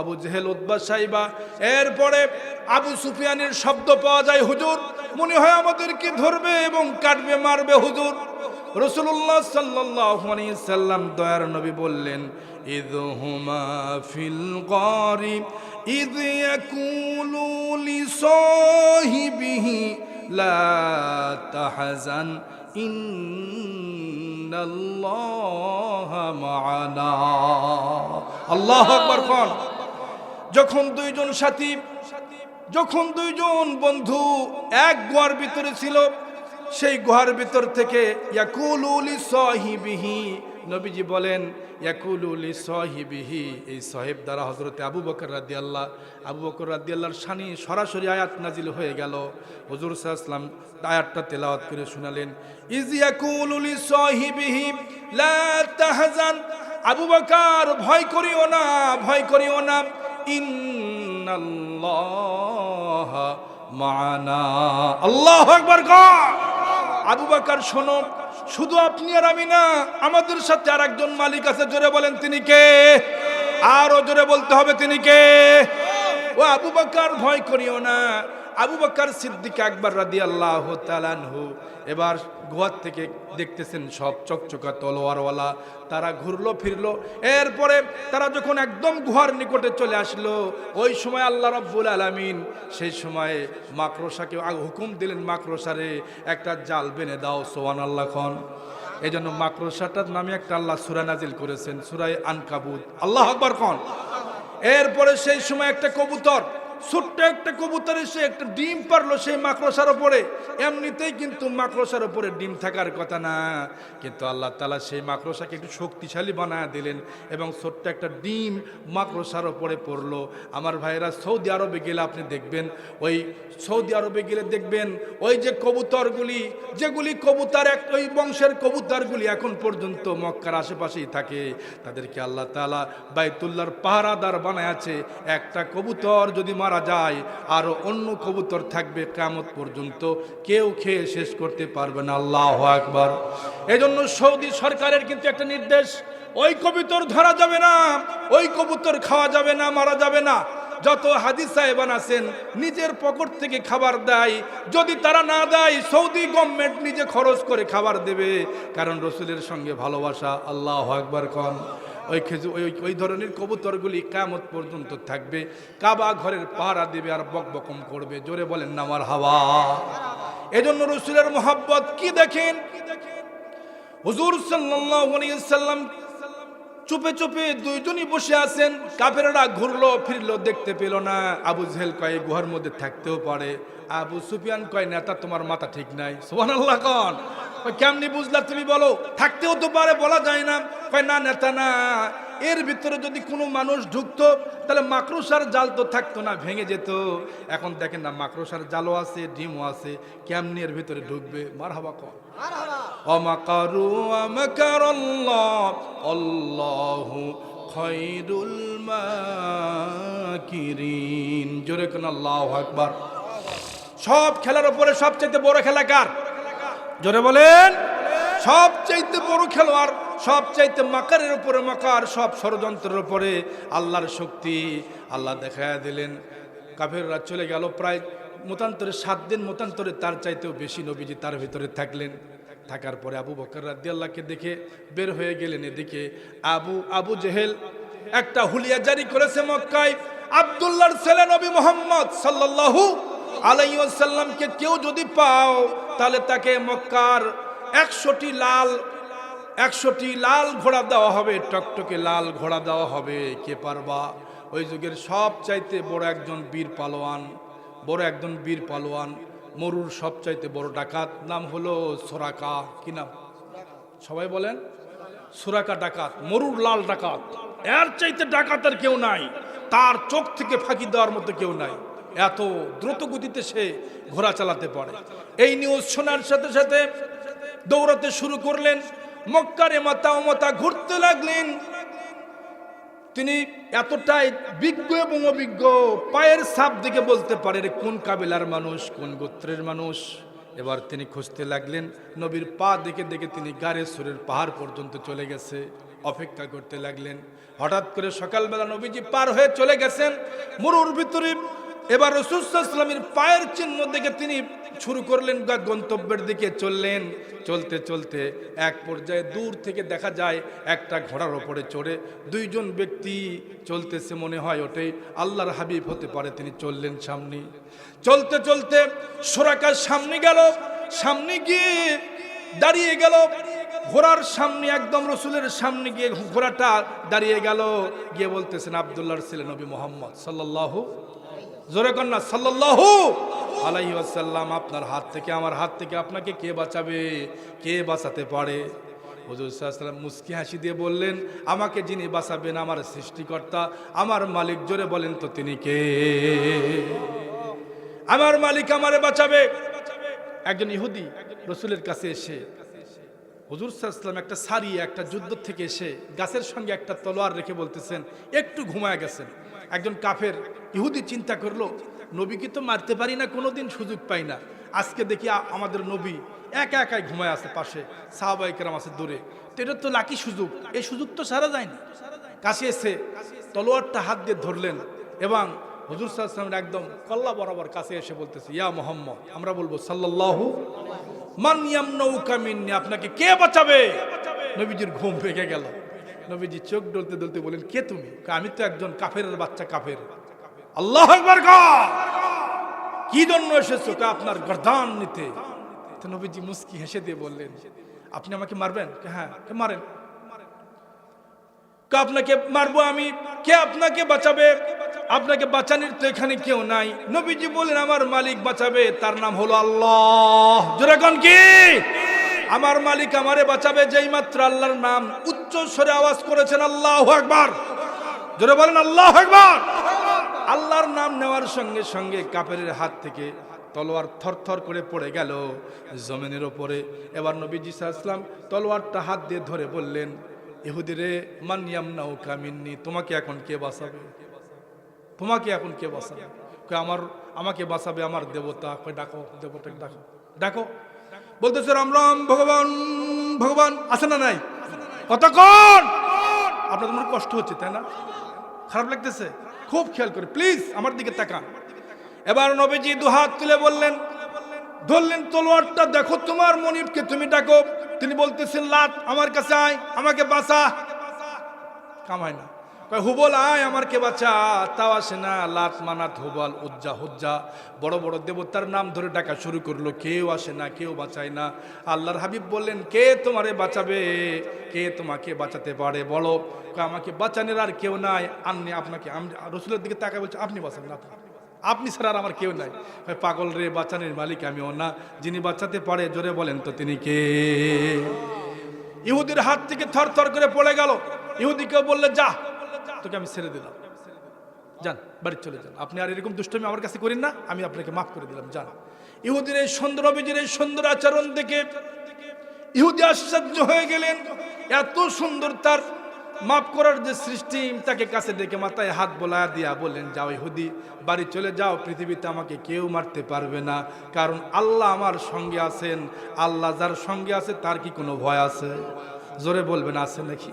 আবু জেহেল, উতবা, সাইবা, এরপরে আবু সুফিয়ানের শব্দ পাওয়া যায়। হুজুর, মনে হয় আমাদেরকে ধরবে এবং কাটবে, মারবে। হুজুর, রাসূলুল্লাহ সাল্লাল্লাহু আলাইহি সাল্লাম দয়ার নবী বললেন, ইযহুমা ফিল গারি ইয ইয়াকুলু লিসাহিবিহি লা তাহজান ইন্নাল্লাহা মা'ানা। আল্লাহু আকবার খান। যখন দুইজন সাথী, যখন দুইজন বন্ধু এক গুহার ভিতরে ছিল, সেই গুহার ভিতর থেকে ইয়াকুলু লিসাহিবিহি, নবীজি বলেন ইয়াকুলু লিসাহিবিহি, এই সাহেব দ্বারা হযরতে আবু বকর রাদিয়াল্লাহর শানি সরাসরি আয়াত নাজিল হয়ে গেল। হুজুর সাল্লাল্লাহু আলাইহি ওয়াসাল্লাম আয়াতটা তেলাওয়াত করে শোনালেন, ইয ইয়াকুলু লিসাহিবিহি লা তাহজান, আবু বকর ভয় করিও না, ভয় করিও না, ইন্নাল্লাহা মা'ানা। আল্লাহু আকবার। আবু বকর শোনো, শুধু আপনি আর আমি না, আমাদের সাথে আর একজন মালিক আছে। জোরে বলেন তিনি কে? আরো জোরে বলতে হবে, তিনি কে? ও আবু বকর, ভয় করিও না। আবু বকর সিদ্দিক আকবর রাদিয়াল্লাহু তাআলা আনহু এবার গুহার থেকে দেখতেছেন সব চকচকা তলোয়ারওয়ালা। তারা ঘুরলো ফিরলো, এরপরে তারা যখন একদম গুহার নিকটে চলে আসলো, ওই সময় আল্লাহ রাব্বুল আলামিন সেই সময়ে মাকড়সাকে হুকুম দিলেন, মাকড়সারে একটা জাল বেঁধে দাও। সুবহানাল্লাহ খান। এই জন্য মাকড়সাটার নামে একটা আল্লাহ সূরা নাজিল করেছেন, সূরা আনকাবুত। আল্লাহু আকবার খান। এরপরে সেই সময় একটা কবুতর, ছোট্ট একটা কবুতর এসে একটা ডিম পারলো সেই মাকড়সার উপরে, এমনিতেই কিন্তু মাকড়সার উপরে ডিম থাকার কথা না, কিন্তু আল্লাহ তাআলা সেই মাকড়সাকে একটু শক্তিশালী বানায় দিলেন এবং ছোট্ট একটা ডিম মাকড়সার উপরে পড়লো। আমার ভাইয়েরা, সৌদি আরবে গেলে আপনি দেখবেন, ওই সৌদি আরবে গেলে দেখবেন ওই যে কবুতরগুলি, যেগুলি কবুতর ওই বংশের কবুতরগুলি এখন পর্যন্ত মক্কার আশেপাশেই থাকে, তাদেরকে আল্লাহ তাআলা বাইতুল্লাহর পাহারাদার বানায় আছে। একটা কবুতর যদি মারা যায় আর অন্য কবুতর থাকবে কিয়ামত পর্যন্ত, কেউ খেয়ে শেষ করতে পারবে না। আল্লাহু আকবার। এজন্য সৌদি সরকারের কিন্তু একটা নির্দেশ, ওই কবুতর ধরা যাবে না, ওই কবুতর খাওয়া যাবে না, মারা যাবে না। যত হাদিস সাহেবান আছেন নিজের পকেট থেকে খাবার দেয়, যদি তারা না দেয় সৌদি গভর্নমেন্ট নিজে খরচ করে খাবার দেবে, কারণ রসুলের সঙ্গে ভালোবাসা। আল্লাহু আকবার কোন। ওই ধরনের কবুতরগুলি কিয়ামত পর্যন্ত থাকবে, কাবা ঘরের পাহারা দেবে আর বকবকম করবে। জোরে বলেন না মারহাবা। এজন্য রসুলের মোহাব্বত কি দেখেন, হুজুর সাল্লাল্লাহু আলাইহি ওয়াসাল্লাম চুপে চুপে দুইজনই বসে আছেন, কাফেররা ঘুরলো ফিরলো, দেখতে পেল না। আবু জেহেল কয় গুহার মধ্যে থাকতেও পারে, আবু সুফিয়ান কয় নেতা তোমার মাথা ঠিক নাই। সুবহানাল্লাহ কোন। কেমনি বুঝলা তুমি বলো, থাকতেও তো পারে, বলা যায় না। কয় না নেতা না, এর ভিতরে যদি কোনো মানুষ ঢুকতো তাহলে মাকড়সার জাল তো থাকতো না, ভেঙে যেত। এখন দেখেন না, মাকড়সার জালও আছে, ডিমও আছে, কেমনি এর ভিতরে ঢুকবে? মারহাবা কোন। ওয়ামাকারু ওয়ামাকারাল্লাহ আল্লাহু খায়রুল মাকিরিন। জোরে কোন আল্লাহু আকবার। সব খেলার উপরে সবচেয়ে বড় খেলা কার? জোরে বলেন। সবচাইতে বড় খেলোয়াড়, সবচাইতে মাকারের উপরে মাকার, সব ষড়যন্ত্রের উপরে আল্লাহর শক্তি। আল্লাহ দেখায়া দিলেন, কাফেররা চলে গেল প্রায় মতান্তরে 7 দিন, মতান্তরে তার চাইতেও বেশি নবীজি তার ভিতরে থাকলেন। থাকার পরে আবু বকর রাদিয়াল্লাহকে দেখে বের হয়ে গেলেন। এদিকে আবু জেহেল একটা হুলিয়া জারি করেছে মক্কায়, আব্দুল্লাহর ছেলে নবী মুহাম্মদ সাল্লাল্লাহু আলাইহি ওয়াসাল্লামকে কেউ যদি পাও তাহলে তাকে মক্কার 100টি লাল ঘোড়া দেওয়া হবে, টকটকে লাল ঘোড়া দেওয়া হবে। কে পারবা? ওই যুগের সব চাইতে বড় একজন বীর পালোয়ান, মরুর সবচাইতে বড় ডাকাত, নাম হলো সুরাকা। কি নাম? সবাই বলেন। সুরাকা ডাকাত, মরুর লাল ডাকাত। এর চাইতে ডাকাতের কেউ নাই, তার চোখ থেকে ফাঁকি দেওয়ার মতো কেউ নাই। এত দ্রুত গতিতে সে ঘোড়া চালাতে পারে। এই নিউজ শোনার সাথে সাথে দৌড়াতে শুরু করলেন, মক্কারে মাথা ও মাথা ঘুরতে লাগলেন। তিনি এতটাই বিজ্ঞ এবং অভিজ্ঞ, পায়ের ছাপ দেখে বলতে পারে কোন কাবিলার মানুষ, কোন গোত্রের মানুষ। এবার তিনি খুঁজতে লাগলেন, নবীর পা দেখে দেখে তিনি গারে সুরের পাহাড় পর্যন্ত চলে গেছে, অপেক্ষা করতে লাগলেন। হঠাৎ করে সকালবেলা নবীজি পার হয়ে চলে গেছেন মরুর ভিতরে। এবার রাসূল সাল্লাল্লাহু আলাইহি ওয়াসাল্লামের পায়ের চিহ্ন দেখে তিনি শুরু করলেন গন্তব্যের দিকে চললেন। চলতে চলতে এক পর্যায়ে দূর থেকে দেখা যায় একটা ঘোড়ার ওপরে চড়ে 2 জন ব্যক্তি চলতেছে, মনে হয় ওটাই আল্লাহর হাবিব হতে পারে। তিনি চললেন সামনে, চলতে চলতে সুরাকার সামনে গেল, সামনে গিয়ে দাঁড়িয়ে গেল ঘোড়ার সামনে, একদম রসুলের সামনে গিয়ে ঘোড়াটা দাঁড়িয়ে গেল, গিয়ে বলতেছেন আব্দুল্লাহর ছেলে নবী মুহাম্মদ সাল্লাল্লাহু, জোরে কন্যা সাল্লাল্লাহু আলাইহি ওয়াসাল্লাম, আপনার হাত থেকে আমার হাত থেকে আপনাকে কে বাঁচাবে, কে বাঁচাতে পারে? হুজুর সাল্লাল্লাহু আলাইহি ওয়াসাল্লাম মুস্কি হাসি দিয়ে বললেন, আমাকে যিনি বাঁচাবেন আমার সৃষ্টিকর্তা, আমার মালিক। জোরে বলেন তো তিনি কে? আমার মালিক আমারে বাঁচাবে। একজন ইহুদি রসুলের কাছে এসে, হুজুর সাল্লাল্লাহু আলাইহি ওয়াসাল্লাম একটা সারিয়ে একটা যুদ্ধ থেকে এসে গাছের সঙ্গে একটা তলোয়ার রেখে বলতেছেন, একটু ঘুমায় গেছেন। একজন কাফের ইহুদি চিন্তা করলো, নবীকে তো মারতে পারি না, কোনোদিন সুযোগ পাই না, আজকে দেখি আমাদের নবী একা একাই ঘুমায় আছে, পাশে সাহাবায়ে কেরাম আছে দূরে, তো এটা তো লাকি সুযোগ, এই সুযোগ তো সারা যায় না। কাছে এসে তলোয়ারটা হাত দিয়ে ধরলেন এবং হুজুর সাল্লাল্লাহু আলাইহি ওয়াসাল্লাম একদম কল্লা বরাবর কাছে এসে বলতেছে, ইয়া মুহাম্মদ, আমরা বলবো সাল্লাল্লাহু, মান ইয়ামনাউকা মিন্নি, আপনাকে কে বাঁচাবে? নবীজির ঘুম ভেঙে গেল। নবীজি চোখ ডলতে ডলতে বলেন, কে তুমি? আমি তো একজন কাফেরের বাচ্চা, কাফের। আল্লাহু আকবার। কি জন্য এসেছো? আপনার গর্দান নিতে। তো নবীজি মুস্কি হেসে দিয়ে বললেন, আপনি আমাকে মারবেন? হ্যাঁ, মারেন। আপনাকে মারবো আমি, কে আপনাকে বাঁচাবে? আপনাকে বাঁচানোর তো এখানে কেউ নাই। নবীজি বলেন আমার মালিক বাঁচাবে, তার নাম হলো আল্লাহ। জোরে কোন কি? আমার মালিক আমারে বাঁচাবে। যেই মাত্র আল্লাহর নাম উচ্চ স্বরে আওয়াজ করেছেন আল্লাহু আকবার, জোরে বলেন আল্লাহু আকবার। আল্লাহর নাম নেওয়ার সঙ্গে সঙ্গে কাফেরের হাত থেকে তলোয়ার থরথর করে পড়ে গেল জমিনের ওপরে। এবার নবীজি সাল্লাল্লাহু আলাইহি ওয়াসাল্লাম তলোয়ারটা হাত দিয়ে ধরে বললেন, ইহুদিরে মান ইয়ামনাউকা মিন্নি, তোমাকে এখন কে বাঁচাবে? তোমাকে এখন কে বাঁচাবে? আমাকে বাঁচাবে আমার দেবতা। ডাকো দেবতাকে, ডাকো ডাকো। বলতেছে রাম রাম ভগবান ভগবান, আছে না নাই? কতক্ষণ? আপনাদের মনে কষ্ট হচ্ছে তাই না? খারাপ লাগতেছে? খুব খেয়াল করে প্লিজ আমার দিকে তাকান। এবার নবীজি দুহাত তুলে বললেন, ধরলেন তলোয়ারটা, দেখো তোমার মনিবকে তুমি ডাকো। তিনি বলতেছেন লাত আমার কাছে আয়, আমাকে বাঁচা। কামায় না, হুবল আয় আমাকে বাঁচা, তাও আসে না। লাত মানাত হুবল উজ্জা হুজ্জা বড় বড় দেবতার নাম ধরে ডাকা শুরু করলো, কেউ আসে না, কেউ বাঁচায় না। আল্লাহর হাবিব বললেন, কে তোমারে বাঁচাবে? কে তোমাকে বাঁচাতে পারে বলো? আমাকে বাঁচানোর আর কেউ নাই, আপনি আপনাকে। রসুলের দিকে তাকায় বলছে, আপনি বাঁচান না, আপনি ছাড়া আর আমার কেউ নাই। পাগল রে, বাঁচানোর মালিক আমিও না, যিনি বাঁচাতে পারে জোরে বলেন তো তিনি কে? ইহুদির হাত থেকে থর থর করে পড়ে গেল। ইহুদিকে বললে, যা তোকে আমি ছেড়ে দিলাম, যান বাড়ি চলে যান, আপনি আর এরকম দুষ্টমি আমার কাছে করেন না, আমি আপনাকে মাফ করে দিলাম, যান। ইহুদির এই সুন্দর নবীজির এই সুন্দর আচরণ দেখে ইহুদি আশ্চর্য হয়ে গেলেন। এত সুন্দর তার মাফ করার যে সৃষ্টি, তাকে কাছে ডেকে মাথায় হাত বোলায়া দিয়া বললেন, যাও ইহুদি, বাড়ি চলে যাও, পৃথিবীতে আমাকে কেউ মারতে পারবে না, কারণ আল্লাহ আমার সঙ্গে আছেন। আল্লাহ যার সঙ্গে আছে তার কি কোনো ভয় আছে? জোরে বলবেন আছে নাকি?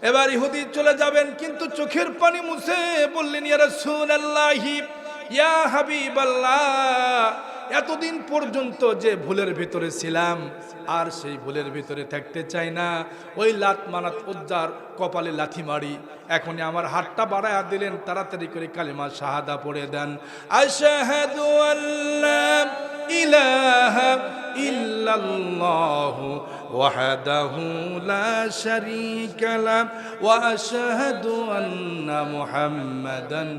এবার ইহুদি চলে যাবেন, কিন্তু চোখের পানি মুছে বললেন, ইয়া রাসূলুল্লাহি ইয়া হাবিবাল্লাহ, এতদিন পর্যন্ত যে ভুলের ভিতরে ছিলাম আর সেই ভুলের ভিতরে থাকতে চাই না। ওই লাত মানাত উজ্জার কপালে লাথি মারি, এখনই আমার হাতটা বাড়ায়া দিলেন, তাড়াতাড়ি করে কালিমা শাহাদা পড়ে দেন। আশহাদু আল্লা ইলাহা ইল্লাল্লাহু ওয়াহদাহু লা শারীকা লাহু ওয়া আশহাদু আন্না মুহাম্মাদান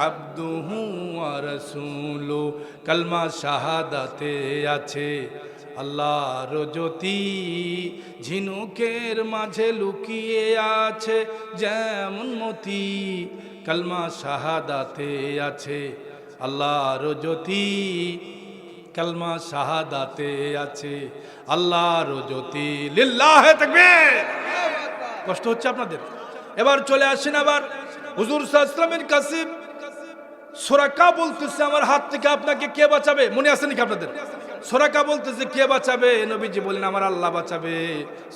আবদুহু ওয়া রাসূলুহু। কালমা শাহাদাতে আছে আল্লাহর জ্যোতি, ঝিনুকের মাঝে লুকিয়ে আছে যেমন মতি। কালমা শাহাদাতে আছে আল্লাহর জ্যোতি, কালমা শাহাদাতে আছে আল্লাহর জ্যোতি। লিল্লাহে তাকবীর। কষ্ট হচ্ছে আপনাদের? এবার চলে আসেন আবার হুজুর সাল্লাল্লাহু আলাইহি ওয়াসাল্লামের কাছে। সুরাকা বলতেছে, আমার হাত থেকে আপনাকে কে বাঁচাবে? মনে আছে নাকি আপনাদের? সুরাকা বলতেছে, কে বাঁচাবে? নবীজি বলেন, আমার আল্লাহ বাঁচাবে।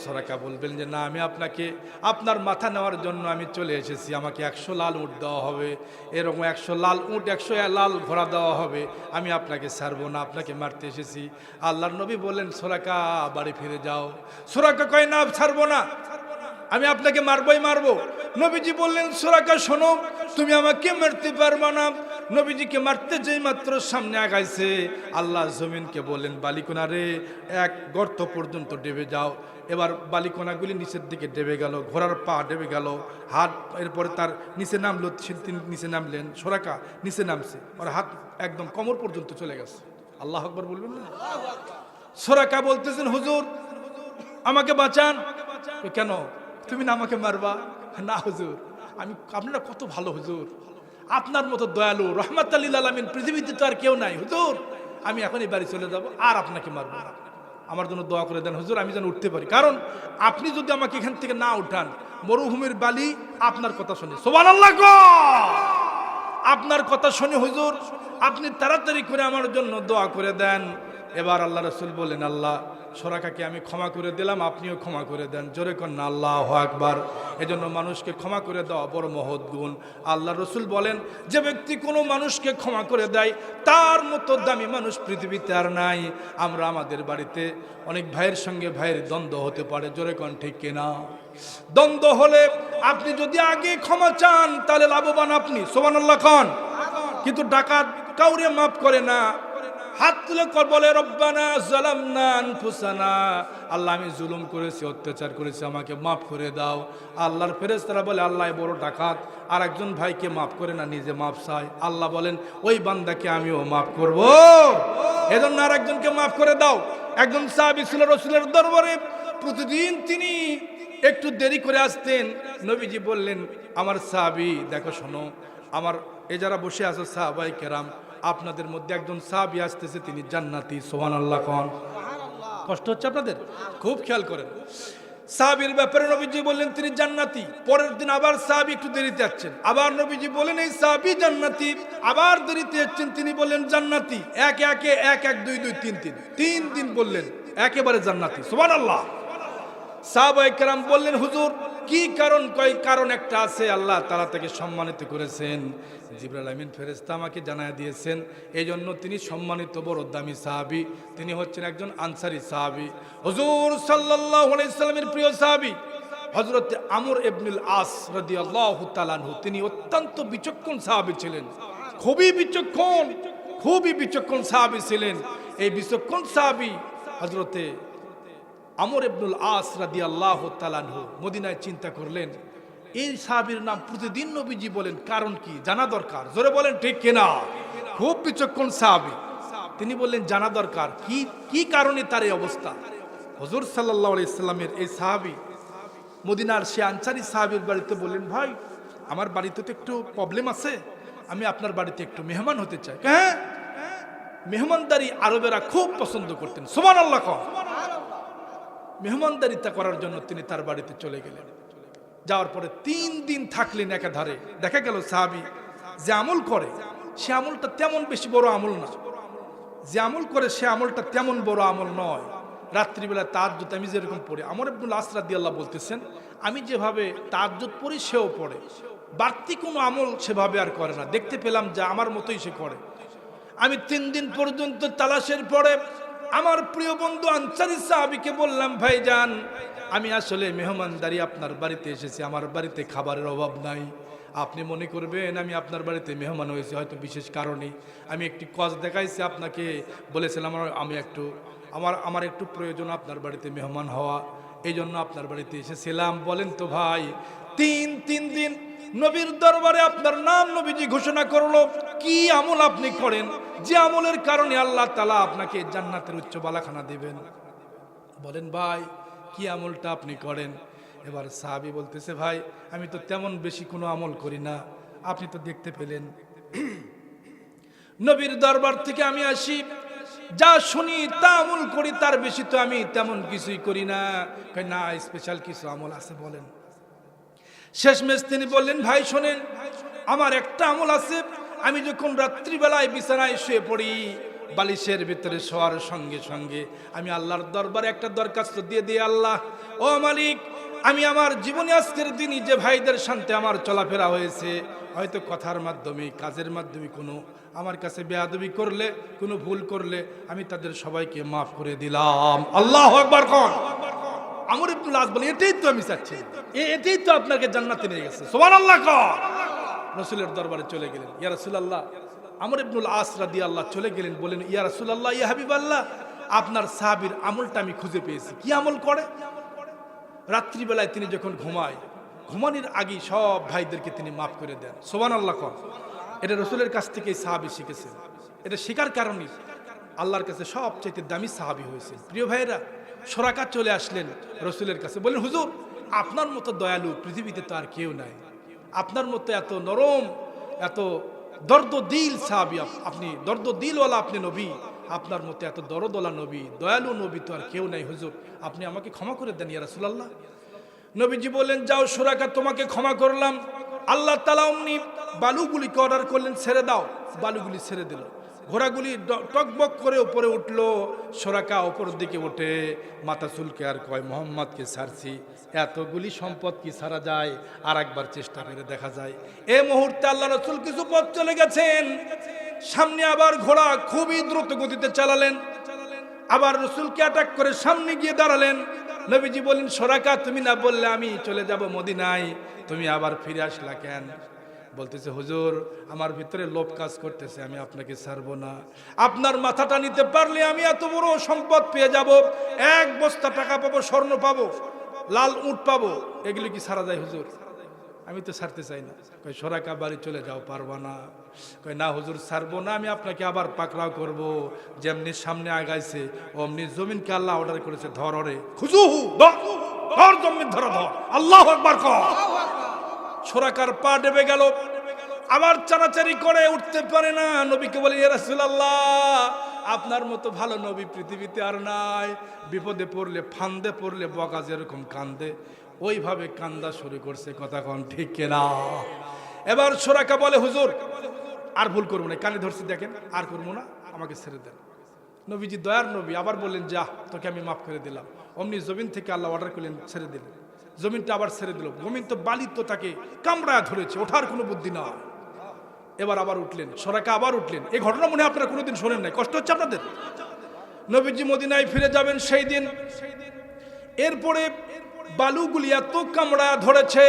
সুরাকা বলবেন যে না, আমি আপনাকে আপনার মাথা নেওয়ার জন্য আমি চলে এসেছি, আমাকে 100 লাল উট দেওয়া হবে, এরকম 100 লাল উট 100 লাল ঘোড়া দেওয়া হবে, আমি আপনাকে ছাড়বো না, আপনাকে মারতে এসেছি। আল্লাহর নবী বললেন, সুরাকা বাড়ি ফিরে যাও। সুরাকা কয় না, ছাড়বো না, আমি আপনাকে মারবই মারবো। নবীজি বললেন, সুরাকা শোনো, তুমি আমাকে মারতে পারবা না। নবীজিকে মারতে যেই মাত্র সামনে আগাইছে, আল্লাহ জমিনকে বললেন, বালিকোনা রে, এক গর্ত পর্যন্ত ডেবে যাও। এবার বালিকোনাগুলি নিচের দিকে ডেবে গেল, ঘোড়ার পা ডেবে গেল, হাত এরপরে তার নিচে নামলো, তিনি নিচে নামলেন, সুরাকা নিচে নামছে, আর হাত একদম কোমর পর্যন্ত চলে গেছে। আল্লাহ আকবার বলবেন না? সুরাকা বলতেছেন, হুজুর আমাকে বাঁচান। কেন, তুমি না আমাকে মারবা? না হুজুর, আপনারা কত ভালো হুজুর, আপনার মতো দয়ালু রহমাতুল লিল আলামিন পৃথিবীতে তো আর কেউ নাই হুজুর, আমি এখনই বাড়ি চলে যাব, আর আপনাকে মারবো না, আমার জন্য দোয়া করে দেন হুজুর, আমি যেন উঠতে পারি। কারণ আপনি যদি আমাকে এখান থেকে না উঠান, মরুভূমির বালি আপনার কথা শুনে, সুবহানাল্লাহ গো, আপনার কথা শুনে হুজুর আপনি তাড়াতাড়ি করে আমার জন্য দোয়া করে দেন। এবার আল্লাহ রাসূল বলেন, আল্লাহ সুরাকাকে আমি ক্ষমা করে দিলাম, আপনিও ক্ষমা করে দেন। জোরে কন্যা আল্লাহু আকবার। এজন্য মানুষকে ক্ষমা করে দেওয়া বড় মহৎ গুণ। আল্লাহ রাসূল বলেন, যে ব্যক্তি কোনো মানুষকে ক্ষমা করে দেয়, তার মতো দামি মানুষ পৃথিবীতে আর নাই। আমরা আমাদের বাড়িতে অনেক ভাইয়ের সঙ্গে ভাইয়ের দ্বন্দ্ব হতে পারে, জোরে কন ঠিক কিনা? দ্বন্দ্ব হলে আপনি যদি আগে ক্ষমা চান তাহলে লাভবান আপনি, সুবহানাল্লাহ খান। কিন্তু ডাকাত কাউরে মাফ করে না, হাত তুলে বলে রব্বানা যালামনা আনফুসানা, আল্লাহ আমি জুলুম করেছি, অত্যাচার করেছি, আমাকে মাফ করে দাও। আল্লাহর ফেরেশতারা বলে আল্লাহ বড় ডাকাত, আর একজন ভাইকে মাফ করে না, নিজে মাফ চায়। আল্লাহ বলেন ওই বান্দাকে আমিও মাফ করব, এজন্য আর একজনকে মাফ করে দাও। একজন সাহাবী ছিল রাসূলের দরবারে, প্রতিদিন তিনি একটু দেরি করে আসতেন। নবীজি বললেন আমার সাহাবী দেখো শোনো, আমার এ যারা বসে আছে সাহাবায়ে কেরাম, আপনাদের মধ্যে একজন সাহাবী আসতেছে, তিনি জান্নাতি। সুবহানাল্লাহ কোন কষ্ট হচ্ছে আপনাদের? খুব খেয়াল করেন। সাহাবীর ব্যাপারে নবীজি বললেন তিনি জান্নাতি। পরের দিন আবার সাহাবী একটু দেরিতে আসছেন, আবার নবীজি বলেন এই সাহাবী জান্নাতি। আবার দেরিতে আসছেন, তিনি বললেন জান্নাতি। এক একে এক এক দুই দুই তিন তিন, তিন দিন বললেন একেবারে জান্নাতি। সুবহানাল্লাহ। সাহাবায়ে কেরাম বললেন হুজুর কি কারণ? কয় কারণ একটা আছে, আল্লাহ তাআলা তাকে সম্মানিত করেছেন, জিবরাইল আমিন ফেরেশতা আমাকে জানায় দিয়েছেন, এই জন্য তিনি সম্মানিত, বড় দামি সাহাবী। তিনি হচ্ছেন একজন আনসারী সাহাবী, হুজুর সাল্লাল্লাহু আলাইহি সাল্লামের প্রিয় সাহাবী হযরত আমর ইবনুল আস রাদিয়াল্লাহু তাআলা আনহু। তিনি অত্যন্ত বিচক্ষণ সাহাবী ছিলেন, খুবই বিচক্ষণ, খুবই বিচক্ষণ সাহাবী ছিলেন। এই বিচক্ষণ সাহাবী হযরতে আমর ইবনুল আস রাদিয়াল্লাহু তাআলা আনহু মদিনায় চিন্তা করলেন এই সাহাবীর নাম প্রতিদিন নবীজি বলেন, কারণ কি জানা দরকার। জোরে বলেন ঠিক কিনা? খুব বিচক্ষণ সাহাবী। তিনি বললেন জানা দরকার কি কি কারণে তার এই অবস্থা। হুজুর সাল্লাল্লাহু আলাইহি সাল্লামের এই সাহাবী মদিনার সে আনসারী সাহাবীর বাড়িতে বললেন ভাই আমার বাড়িতে তো একটু প্রবলেম আছে, আমি আপনার বাড়িতে একটু মেহমান হতে চাই। হ্যাঁ, মেহমানদারি আরবেরা খুব পছন্দ করতেন। সুবহানাল্লাহ। মেহমানদারিতা করার জন্য তিনি তার বাড়িতে চলে গেলেন। যাওয়ার পরে 3 দিন থাকলেন একাধারে। দেখা গেল সাহাবী যে আমল করে সে আমলটা তেমন বেশি বড় আমল না, যে আমল করে সে আমলটা তেমন বড় আমল নয়। রাত্রিবেলা তাহাজ্জুদ আমি যেরকম পড়ি, আমর ইবনুল আস রাদিয়াল্লাহু বলতেছেন আমি যেভাবে তাহাজ্জুদ পড়ি সেও পড়ে, বাড়তি কোনো আমল সেভাবে আর করে না। দেখতে পেলাম যে আমার মতোই সে করে। আমি 3 দিন পর্যন্ত তালাশের পরে আমার প্রিয় বন্ধু আনসারী সাহাবীকে বললাম ভাইজান আমি আসলে মেহমানদারি আপনার বাড়িতে এসেছি, আমার বাড়িতে খাবারের অভাব নাই, আপনি মনে করবেন আমি আপনার বাড়িতে মেহমান হয়েছি হয়তো বিশেষ কারণে। আমি একটি কাজ দেখাইছি আপনাকে, বলেছিলাম আমি একটু আমার একটু প্রয়োজন আপনার বাড়িতে মেহমান হওয়া, এই জন্য আপনার বাড়িতে এসেছিলাম। বলেন তো ভাই 3 দিন নবীর দরবারে আপনার নাম নবীজি ঘোষণা করলো, কি আমল আপনি করেন যে আমলের কারণে আল্লাহ তাআলা আপনাকে জান্নাতের উচ্চ বালাখানা দিবেন? বলেন ভাই কি আমলটা আপনি করেন? এবার সাহাবী বলতেছে ভাই আমি তো তেমন বেশি কোনো আমল করি না, আপনি তো দেখতে পেলেন নবীর দরবার থেকে আমি আসি, যা শুনি তা আমল করি, তার বেশি তো আমি তেমন কিছুই করি না। না স্পেশাল কিছু আমল আছে বলেন। শেষমেশ তিনি বললেন ভাই শোনেন আমার একটা আমল আছে, আমি যখন রাত্রিবেলায় বিছানায় শুয়ে পড়ি বালিশের ভিতরে শোয়ার সঙ্গে সঙ্গে আমি আল্লাহর দরবারে একটা দরখাস্ত দিয়ে দিই, আল্লাহ ও মালিক আমি আমার জীবনে আজকের দিনই যে ভাইদের সাথে আমার চলাফেরা হয়েছে হয়তো কথার মাধ্যমে কাজের মাধ্যমে কোনো আমার কাছে বেয়াদবি করলে কোনো ভুল করলে আমি তাদের সবাইকে মাফ করে দিলাম। আল্লাহু আকবার কোন। আমর ইবনুল আস বলে এটাই তো আমি চাচ্ছি, এটাই তো আপনাকে জান্নাতে নিয়ে গেছে। সুবহানাল্লাহ কোন। রাসূলের দরবারে চলে গেলেন, ইয়া রাসূলুল্লাহ। আমর ইবনুল আস রাদিয়াল্লাহু চলে গেলেন, বলেন ইয়া রাসূলুল্লাহ ইয়া হাবিবাল্লাহ আপনার সাহাবীর আমলটা আমি খুঁজে পেয়েছি। কি আমল করে? রাত্রিবেলায় তিনি যখন ঘুমায় ঘুমানোর আগে সব ভাইদেরকে তিনি মাফ করে দেন। সুবহানাল্লাহ কোন। এটা রাসূলের কাছ থেকে এই সাহাবী শিখেছেন। এটা শেখার কারণে আল্লাহর কাছে সবচেয়ে দামি সাহাবী হয়েছে। প্রিয় ভাইরা শরাকা চলে আসলেন রাসূলের কাছে, বলেন হুজুর আপনার মতো দয়ালু পৃথিবীতে তো আর কেউ নাই, আপনার মতো এত নরম এত দর্দ দিল সাহাবী, আপনি দর্দ দিলওয়ালা আপনি নবী, আপনার মতো এত দরদওয়ালা নবী দয়ালু নবী তো আর কেউ নাই, হুজুর আপনি আমাকে ক্ষমা করে দেন ইয়া রাসূলুল্লাহ। নবীজি বললেন যাও শরাকা তোমাকে ক্ষমা করলাম। আল্লাহ তাআলা অমনি বালুগুলিকে অর্ডার করলেন ছেড়ে দাও, বালুগুলি ছেড়ে দিল, ঘোড়াগুলি টকবক করে উপরে উঠলো। শরাকা উপর দিকে ওঠে মাথা চুলকে আর কয় মোহাম্মদকে ছাড়ছি, এতগুলি সম্পদ কি ছাড়া যায়? আর একবার চেষ্টা করে দেখা যায়। এই মুহূর্তে আল্লাহ রাসূল কিছু পথ চলে গেছেন, সামনে আবার ঘোড়া খুবই দ্রুত গতিতে চালালেন, আবার রাসূলকে অ্যাটাক করে সামনে গিয়ে দাঁড়ালেন। নবীজি বলেন শরাকা তুমি না বললে আমি চলে যাব মদিনায়, তুমি আবার ফিরে আসলা কেন? বলতেছে হুজুর আমার ভিতরে লোভ কাজ করতেছে, আমি আপনাকে ছাড়বো না। আপনার মাথাটা নিতে পারলে আমি এত বড় সম্পদ পেয়ে যাব, 1 বস্তা টাকা পাবো, স্বর্ণ পাবো, লাল উট পাবো, এগুলো কি ছাড়া যায় হুজুর? আমি তো ছাড়তে চাই না। কই সরাকা বাড়ি চলে যাও, পারবা না? কই না হুজুর ছাড়বো না, আমি আপনাকে আবার পাকড়াও করব। যেমনি সামনে আগাইছে অমনি জমিনকে আল্লাহ অর্ডার করেছে, ধর ওরে খুজুহু, ধর জমিন, ধর ধর, আল্লাহু আকবার কর। সরাকার পা ডেবে গেল, আবার চারাচারি করে উঠতে পারে না। নবীকে বলে ইয়া রাসূলুল্লাহ, আপনার মতো ভালো নবী পৃথিবীতে আর নাই। বিপদে পড়লে, ফান্দে পড়লে বকা যেরকম কান্দে, ওইভাবে কান্দা শুরু করছে। কথা কন ঠিক কিনা? এবার সরাকা বলে হুজুর আর ভুল করবো না, কানে ধরছি দেখেন, আর করবো না, আমাকে ছেড়ে দেন। নবীজি দয়ার নবী, আবার বললেন যা, তোকে আমি মাফ করে দিলাম। অমনি জমিন থেকে আল্লাহ অর্ডার করলেন, ছেড়ে দিলেন। জমিনটা আবার ছেড়ে দিল। জমিন তো বালি তো তাকে কামড়ায় ধরেছে, ওঠার কোনো বুদ্ধি না। এবার আবার উঠলেন, সরাকা আবার উঠলেন। এই ঘটনা মনে হয় আপনারা কোনোদিন শোনেন নাই, কষ্ট হচ্ছে আপনাদের? নবীজি মদিনায় ফিরে যাবেন সেই দিন। এরপরে বালুগুলি এত কামড়ায় ধরেছে,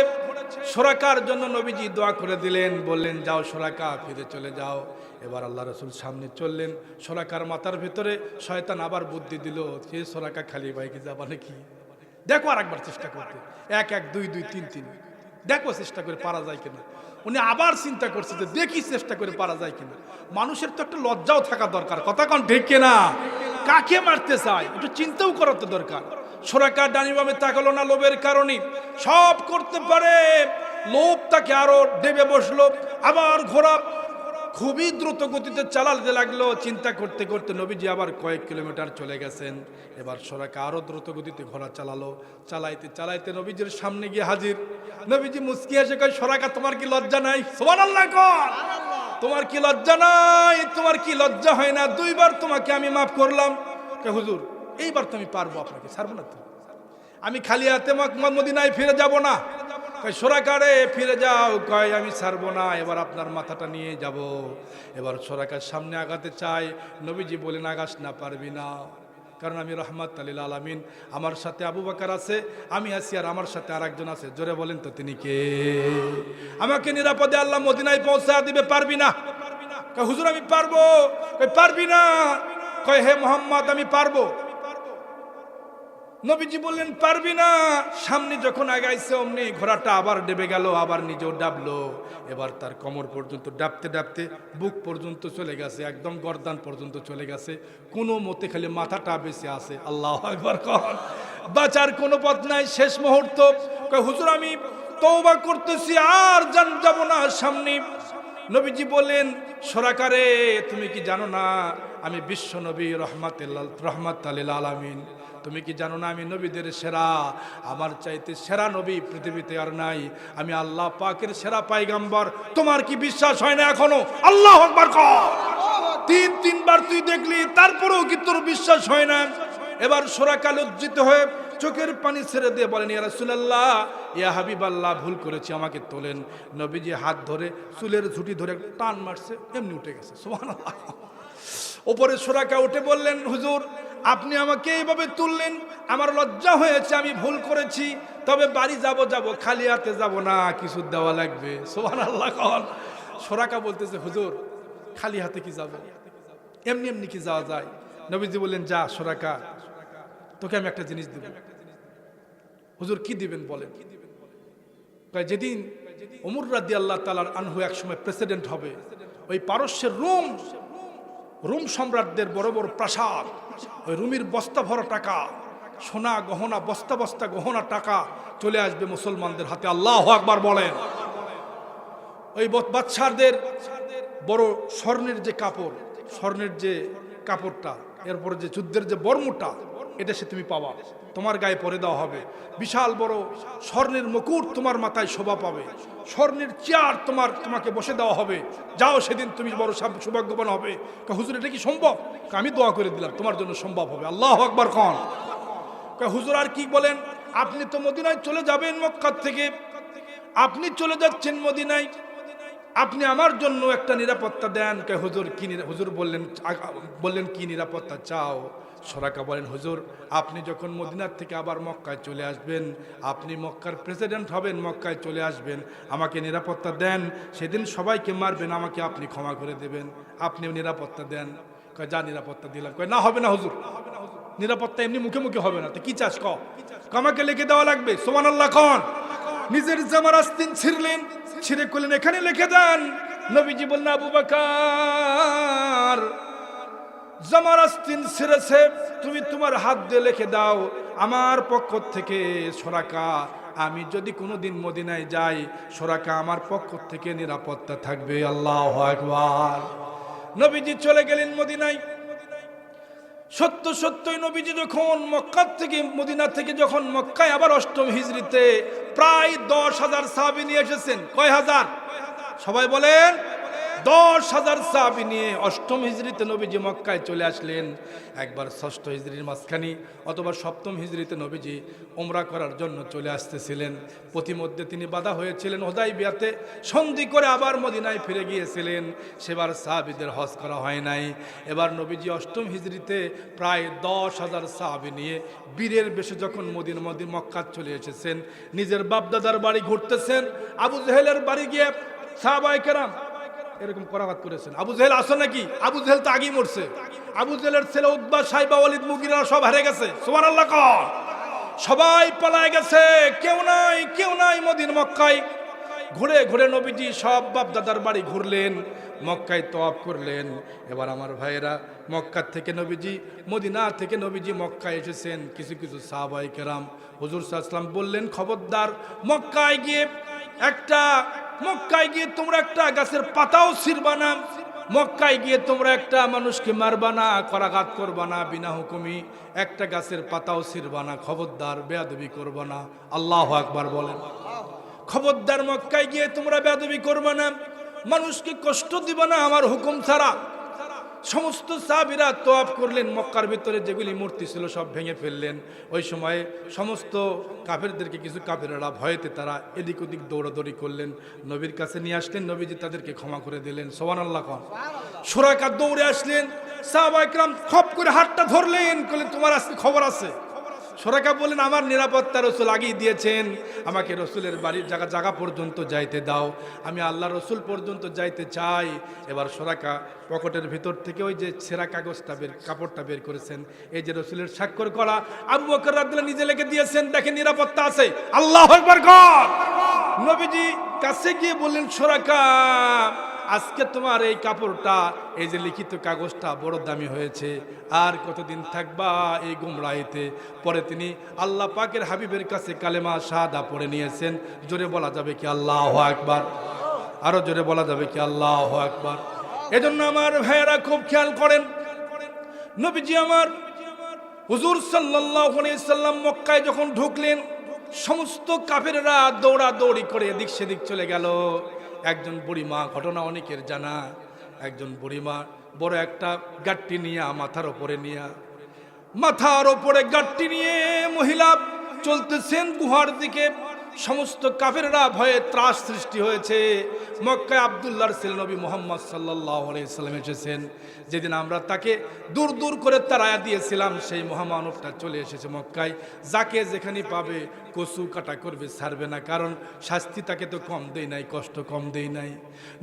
সরাকার জন্য নবীজি দোয়া করে দিলেন, বললেন যাও সরাকা, ফিরে চলে যাও। এবার আল্লাহ রসুল সামনে চললেন, সরাকার মাথার ভেতরে শয়তান আবার বুদ্ধি দিল, সে সরাকা খালি বাইকে যাবা নাকি, দেখো আর একবার চেষ্টা করতে, 1 1 2 2 3 3, দেখো চেষ্টা করে পারা যায় কিনা। উনি আবার চিন্তা করছে যে দেখি চেষ্টা করে পারা যায় কিনা। মানুষের তো একটা লজ্জাও থাকা দরকার, কথা কন ঠিক কিনা? কাকে মারতে চায় একটু চিন্তাও করার তো দরকার। সরাকা ডানি বামে তাকালো না লোভের কারণে, সব করতে পারে, লোভ তাকে আরো ডেবে বসলো। আবার ঘোড়া খুবই দ্রুত গতিতে চালাতে লাগলো। চিন্তা করতে করতে নবীজি আবার কয়েক কিলোমিটার চলে গেছেন। এবার সরাকা আরো দ্রুত গতিতে ঘোড়া চালালো। চালাইতে চালাইতে নবীজির সামনে গিয়ে হাজির। নবীজি মুস্কি এসে কয় সরাকা তোমার কি লজ্জা নাই? সুবহানাল্লাহ কর। তোমার কি লজ্জা নাই? তোমার কি লজ্জা হয় না? 2 বার তোমাকে আমি মাফ করলাম। কয় হুজুর এইবার তো আমি পারবো, আপনাকে ছাড়বো না তো, আমি খালি হাতে মদিনায় ফিরে যাব না। কয় সরাকারে ফিরে যাও। কয় আমি ছাড়বো না, এবার আপনার মাথাটা নিয়ে যাব। এবার সরাকার সামনে আগাতে চাই, নবীজি বলেন আগাস না, পারবি না, কারণ আমি রহমাত লিল আলামিন, আমার সাথে আবু বকর আছে, আমি আছি, আর আমার সাথে আরেকজন আছে। জোরে বলেন তো তিনি কে? আমাকে নিরাপদে আল্লাহ মদিনায় পৌঁছা দিবে, পারবি না? কয় হুজুর আমি পারবো। কয় পারবি না? কয় হে মুহাম্মদ আমি পারবো। নবীজি বললেন পারবি না। সামনে যখন আগাইছে অমনি ঘোড়াটা আবার ডেবে গেল, আবার নিজেও ডাবলো। এবার তার কোমর পর্যন্ত ডাবতে ডাবতে বুক পর্যন্ত চলে গেছে, একদম গর্দান পর্যন্ত চলে গেছে। কোনো মতে খালি মাথাটা বেঁচে আছে। আল্লাহু আকবার কর। বাঁচার কোনো পথ নাই। শেষ মুহূর্ত, কয় হুজুর আমি তওবা করতেছি, আর যাব না সামনে। নবীজি বলেন সরাকারে তুমি কি জানো না আমি বিশ্ব নবী রহমাত লিল আলামিন? তুমি কি জানো না আমি নবীদের সেরা? আমার চাইতে সেরা নবী পৃথিবীতে আর নাই। আমি আল্লাহ পাকের সেরা পায়গাম্বর। তোমার কি বিশ্বাস হয় না এখনো? আল্লাহু আকবার কর। 3 বার তুই দেখলি, তারপরেও কি তোর বিশ্বাস হয় না? এবার সরাকা লজ্জিত হয়ে চোখের পানি ছেড়ে দিয়ে বলেন ইয়া রাসূলুল্লাহ, ইয়া হাবিবাল্লাহ, ভুল করেছি, আমাকে তোলেন। নবীজি হাত ধরে চুলের ঝুঁটি ধরে টান মারছে, এমনি উঠে গেছে। সুবহানাল্লাহ। ওপরে সরাকা উঠে বললেন হুজুর আপনি আমাকে এইভাবে তুললেন, আমার লজ্জা হয়েছে, আমি ভুল করেছি, তবে বাড়ি যাব, খালি হাতে যাব না, কিছু দেওয়া লাগবে। সুবহানাল্লাহ। সরাকা বলতেছে হুজুর খালি হাতে কি যাব, এমনি এমনি কি যাওয়া যায়? নবীজি বললেন যা সরাকা, তোকে আমি একটা জিনিস দিব। হুজুর কি দিবেন বলেন? যেদিন ওমর রাদিয়াল্লাহু তাআলা আনহু একসময় প্রেসিডেন্ট হবে, ওই পারস্যের রোম সম্রাটদের বড় বড় প্রাসাদ, ওই রুমির বস্তা ভরা টাকা, সোনা গহনা, বস্তা বস্তা গহনা টাকা চলে আসবে মুসলমানদের হাতে। আল্লাহু আকবার বলেন। ওই বাদশাহদের বড় স্বর্ণের যে কাপড়, স্বর্ণের যে কাপড়টা, এরপরে যে যুদ্ধের যে বর্মটা, এটা সে তুমি পাবা, তোমার গায়ে পরে দেওয়া হবে। বিশাল বড় স্বর্ণের মুকুট তোমার মাথায় শোভা পাবে, স্বর্ণের চেয়ার তোমাকে বসে দেওয়া হবে। যাও সেদিন তুমি বড় সৌভাগ্যবান হবে। হুজুর এটা কি সম্ভব? আমি দোয়া করে দিলাম তোমার জন্য সম্ভব হবে। আল্লাহু আকবার খান। হুজুর আর কি বলেন? আপনি তো মদিনায় চলে যাবেন, মক্কা থেকে আপনি চলে যাচ্ছেন মদিনায়, আপনি আমার জন্য একটা নিরাপত্তা দেন। হুজুর কি? হুজুর বললেন কি নিরাপত্তা চাও? সুরাকা বলেন, হুজুর আপনি যখন মদিনার থেকে আবার মক্কায় চলে আসবেন, আপনি মক্কার প্রেসিডেন্ট হবেন, মক্কায় চলে আসবেন, আমাকে নিরাপত্তা দেন, সেদিন সবাইকে মারবেন, আমাকে আপনি ক্ষমা করে দেবেন, আপনি নিরাপত্তা দেন। কয় যা নিরাপত্তা দিলাম। কয় না হবে না হুজুর, নিরাপত্তা এমনি মুখে মুখে হবে না, তো কি চাস ক, আমাকে লিখে দেওয়া লাগবে। সুবহানাল্লাহ কোন নিজের জামার আস্তিন ছিঁড়লেন, ছিঁড়ে করলেন এখানে লিখে দেন। নবীজি বললেন, আবু বকর জামার আস্তিন ছিঁড়েছে, তুমি তোমার হাত দিয়ে লিখে দাও, আমার পক্ষ থেকে সুরাকা, আমি যদি কোনোদিন মদিনায় যাই, সুরাকা আমার পক্ষ থেকে নিরাপত্তা থাকবে। আল্লাহু আকবার। নবীজি চলে গেলেন মদিনায়। সত্যই নবীজি যখন মক্কা থেকে মদিনা থেকে যখন মক্কায় আবার অষ্টম হিজরিতে প্রায় 10,000 সাহাবী নিয়ে এসেছেন। কয় হাজার? সবাই বলেন। 10,000 সাহাবী নিয়ে অষ্টম হিজরিতে নবীজি মক্কায় চলে আসলেন। একবার ষষ্ঠ হিজরির মাঝখানি অথবা সপ্তম হিজরিতে নবীজি উমরা করার জন্য চলে আসতেছিলেন। প্রতিমধ্যে তিনি বাধা হয়েছিলেন হুদাইবিয়াতে, সন্ধি করে আবার মদিনায় ফিরে গিয়েছিলেন। সেবার সাহাবীদের হজ করা হয় নাই। এবার নবীজি অষ্টম হিজরিতে প্রায় 10,000 সাহাবী নিয়ে বীরের বেশে যখন মক্কা চলে এসেছেন, নিজের বাপদাদার বাড়ি ঘুরতেছেন। আবু জেহেলের বাড়ি গিয়ে সাহাবায়ে কেরাম এরকম করাঘাত করেছেন। আবু জেহেল আসো নাকি? আবু জেহেল তো আগেই মরছে। আবু জেহেলের ছেলে উতবা, সাইবা, ওয়ালিদ, মুগীরা সব হারে গেছে। সুবহানাল্লাহ কর। সবাই পালায় গেছে, কেউ নাই মক্কায়। ঘুরে ঘুরে নবীজি সব বাপ দাদার বাড়ি ঘুরলেন, মক্কায় তওয়াফ করলেন। এবার আমার ভাইয়েরা, মক্কা থেকে নবীজি, মদিনা থেকে নবীজি মক্কায় এসেছেন। কিছু কিছু সাহাবায়ে কেরাম হুজুর সাল্লাল্লাহু আলাইহি ওয়াসাল্লাম বললেন, খবরদার মক্কায় গিয়ে তোমরা একটা গাছের পাতাও ছিঁড়বা না, মক্কায় গিয়ে তোমরা একটা মানুষকে মারবা না, করাঘাত করবা না, বিনা হুকুমি একটা গাছের পাতাও ছিঁড়বা না, খবরদার বেয়াদবি করবা না। আল্লাহু আকবার বলেন। খবরদার মক্কায় গিয়ে তোমরা বেয়াদবি করবা না, মানুষকে কষ্ট দিবা না আমার হুকুম ছাড়া। সমস্ত সাহাবীরা তওয়াফ করলেন, মক্কার ভিতরে যেগুলি মূর্তি ছিল সব ভেঙে ফেললেন। ওই সময়ে সমস্ত কাফেরদেরকে কিছু কাফেররা ভয়েতে তারা এদিক ওদিক দৌড়াদৌড়ি করলেন, নবীর কাছে নিয়ে আসলেন, নবীজি তাদেরকে ক্ষমা করে দিলেন। সুবহানাল্লাহ। সুরাকা দৌড়ে আসলেন, সাহাবায়ে কেরাম খপ করে হাতটা ধরলেন, বললেন তোমার আজকে খবর আছে। সুরাকা বললেন, আমার নিরাপত্তা রসুল আগেই দিয়েছেন, আমাকে রসুলের বাড়ির জায়গা পর্যন্ত যাইতে দাও, আমি আল্লাহ রসুল পর্যন্ত যাইতে চাই। এবার সুরাকা পকেটের ভিতর থেকে ওই যে ছেঁড়া কাপড়টা বের করেছেন, এই যে রসুলের স্বাক্ষর করা, আবু বকর রাদিয়াল্লাহু নিজে লিখে দিয়েছেন, দেখেন নিরাপত্তা আছে। আল্লাহু আকবার কর। নবীজি কাছে গিয়ে বললেন, সুরাকা আজকে তোমার এই কাপড়টা, এই যে লিখিত কাগজটা বড় দামি হয়েছে, আর কতদিন থাকবা এই গুমরাহিতে? পরে তিনি আল্লাহ পাকের হাবিবের কাছে কালেমা শাহাদা পড়ে নিয়েছেন। জোরে বলা যাবে কি আল্লাহু আকবার? আরো জোরে বলা যাবে কি আল্লাহু আকবার? এজন্য আমার ভাইয়েরা খুব খেয়াল করেন, নবীজি আমার হুজুর সাল্লাল্লাহু আলাইহি সাল্লাম মক্কায় যখন ঢুকলেন, সমস্ত কাফেররা দৌড়াদৌড়ি করে এদিক সেদিক চলে গেল। একজন বুড়িমা, ঘটনা অনেকের জানা, একজন বুড়িমা বড় একটা গাট্টি নিয়ে মাথার ওপরে গাট্টি নিয়ে মহিলা চলতেছেন গুহার দিকে। সমস্ত কাফেররা ভয়ে ত্রাস সৃষ্টি হয়েছে। মক্কায় আব্দুল্লাহর ছেলে নবী মুহাম্মদ সাল্লাল্লাহু আলাইহি সাল্লাম এসেছেন। যেদিন আমরা তাকে দূর দূর করে তাড়ায়া দিয়েছিলাম, সেই মহামানবটা চলে এসেছে মক্কায়। যাকে যেখানে পাবে কচু কাটা করবে, ছাড়বে না, কারণ শাস্তি তাকে তো কম দেই নাই, কষ্ট কম দেই নাই।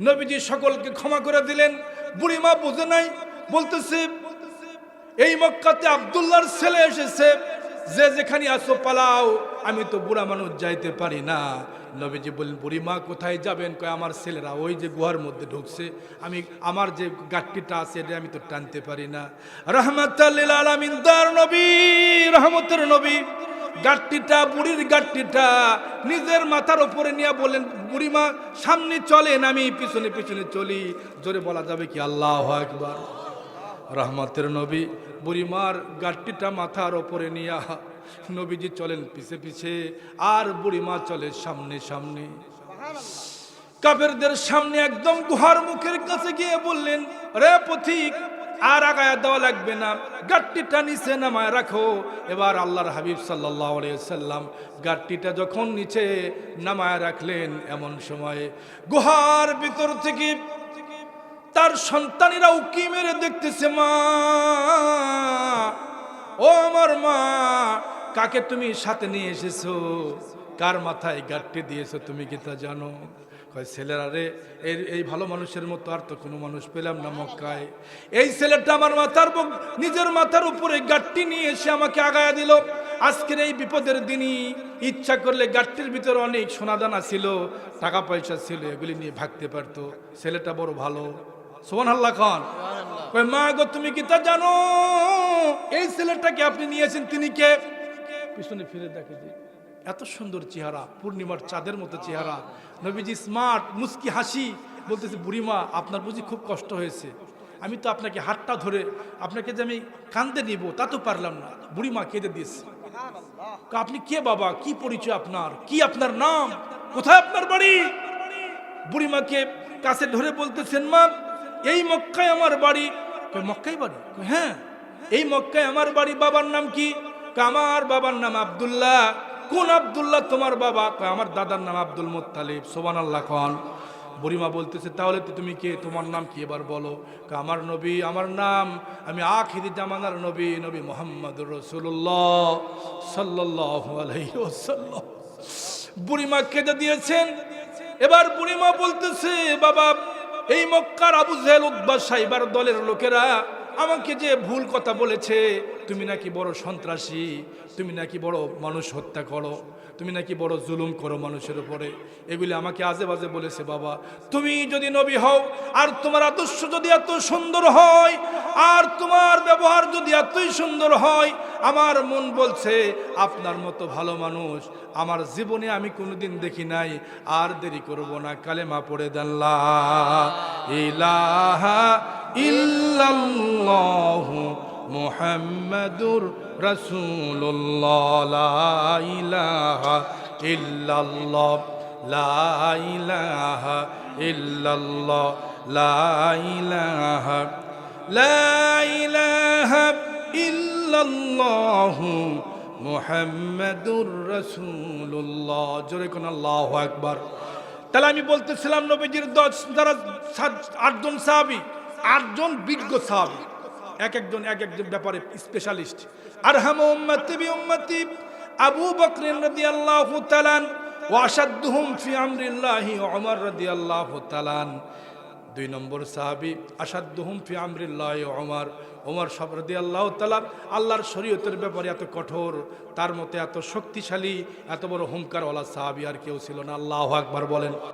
নবীজি সকলকে ক্ষমা করে দিলেন। বুড়িমা বুঝে নাই, বলতেছে এই মক্কাতে আব্দুল্লাহর ছেলে এসেছে, যে যেখানে আসো পালাও, আমি তো বুড়া মানুষ যাইতে পারি না। নবীজি বললেন, বুড়িমা কোথায় যাবেন? কয় আমার ছেলেরা ওই যে গুহার মধ্যে ঢুকছে, আমি আমার যে গাট্টিটা আছে এটা আমি তো টানতে পারি না। রাহমাতাল লিল আলামিন দার নবী, রহমতের নবী গাট্টিটা, বুড়ির গাট্টিটা নিজের মাথার উপরে নিয়ে বললেন, বুড়িমা সামনে চলেন, আমি পিছনে পিছনে চলি। জোরে বলা যাবে কি আল্লাহু আকবার? রহমতের নবী বুড়িমার গাট্টিটা মাথার ওপরে নিয়া নবীজি চলেন পিছে পিছে, আর বুড়িমা চলে সামনে সামনে। কাফেরদের সামনে একদম গুহার মুখের কাছে গিয়ে বললেন, রে পথিক, আর আগায়া দেওয়া লাগবে না, গাট্টিটা নিচে নামায় রাখো। এবার আল্লাহর হাবিব সাল্লাল্লাহু আলাইহি সাল্লাম গাট্টিটা যখন নিচে নামায় রাখলেন, এমন সময়ে গুহার ভিতর থেকে তার সন্তানেরা উকি মেরে দেখতেছে, মা ও আমার মা, কাকে তুমি সাথে নিয়ে এসেছো, কার মাথায় গাঁটটি দিয়েছো তুমি কি তা জানো? কয় ছেলেরা রে, এই ভালো মানুষের মতো আর তো কোনো মানুষ পেলাম না মক্কায়। এই ছেলেটা আমার নিজের মাথার উপরে গাঁটটি নিয়ে এসে আমাকে আগায়া দিল। আজকের এই বিপদের দিনই ইচ্ছা করলে গাঁটটির ভিতরে অনেক সোনাদানা ছিল, টাকা পয়সা ছিল, এগুলি নিয়ে ভাগতে পারতো। ছেলেটা বড় ভালো। সুবহানাল্লাহ খান। কয় মা গো, তুমি কি তা জানো এই ছেলেটাকে আপনি নিয়েছেন তিনি কে? পিছনে ফিরে দেখে যে এত সুন্দর চেহারা, পূর্ণিমার চাঁদের মতো চেহারা, নবীজি স্মার্ট, মুস্কি হাসি। বলতেছে বুড়িমা, আপনার বুঝি খুব কষ্ট হয়েছে, আমি তো আপনাকে হাতটা ধরে আপনাকে যে আমি কান্দে নিব তা তো পারলাম না। বুড়িমা কেঁদে দিয়েছে। আপনি কে বাবা, কি পরিচয় আপনার, কি আপনার নাম, কোথায় আপনার বাড়ি? বুড়িমাকে কাছে ধরে বলতেছেন মা, এই মক্কায় আমার বাড়ি। মক্কায় বাড়ি? হ্যাঁ, এই মক্কায় আমার বাড়ি। বাবার নাম কি? আমার বাবার নাম আব্দুল্লাহ। কোন আব্দুল্লাহ তোমার বাবা? আমার দাদার নাম আব্দুল মুত্তালিব। সুবহানাল্লাহ খান। বুড়িমা বলতেছে তাহলে তুমি কে, তোমার নাম কি এবার বলো? আমার নবী, আমার নাম, আমি আখিরি জামানার নবী, নবী মুহাম্মদুর রাসূলুল্লাহ সাল্লাল্লাহু আলাইহি ওয়াসাল্লাম। বুড়িমা কেঁদে দিয়েছেন। এবার বুড়িমা বলতেছে বাবা, এই মক্কার আবু জেহেল, উতবা, সাইবার দলের লোকেরা আমাকে যে ভুল কথা বলেছে, তুমি নাকি বড় সন্ত্রাসী, তুমি নাকি বড় মানুষ হত্যা করো, তুমি নাকি বড় জুলুম করো মানুষের উপরে, এগুলি আমাকে আজে বাজে বলেছে। বাবা, তুমি যদি নবী হও আর তোমার আদর্শ যদি এত সুন্দর হয় আর তোমার ব্যবহার যদি এতই সুন্দর হয়, আমার মন বলছে আপনার মতো ভালো মানুষ আমার জীবনে আমি কোনোদিন দেখি নাই। আর দেরি করব না, কালেমা পড়ে দেন লা ইলাহা ইল্লাল্লাহু মুহাম্মাদুর রাসূলুল্লাহ। লা ইলাহা ইল্লাল্লাহ, লা ইলাহা ইল্লাল্লাহ, লা ইলাহা, লা ইলাহা ইল্লাল্লাহু মুহাম্মাদুর রাসূলুল্লাহ। জোরে কোন আল্লাহু আকবার। তাহলে আমি বলতেছিলাম নবীজির 10 যারা 8জন সাহাবী, 8জন বিজ্ঞ সাহাবী, এক একজন ব্যাপারে স্পেশালিস্ট। আরহামু উম্মতি বি উম্মতি আবু বকর রাদিয়াল্লাহু তাআলা ওয়া আশাদ্দুহুম ফি আমরিল্লাহি ওমর রাদিয়াল্লাহু তাআলা। 2 নম্বর সাহাবী আশাদ্দুহুম ফি আমরিল্লাহি ওমর, ওমর রাদিয়াল্লাহু তাআলা আল্লাহর শরীয়তের ব্যাপারে এত কঠোর, তার মতে এত শক্তিশালী, এত বড় হুঙ্কারওয়ালা সাহাবী আর কেউ ছিল না। আল্লাহু আকবার বলেন।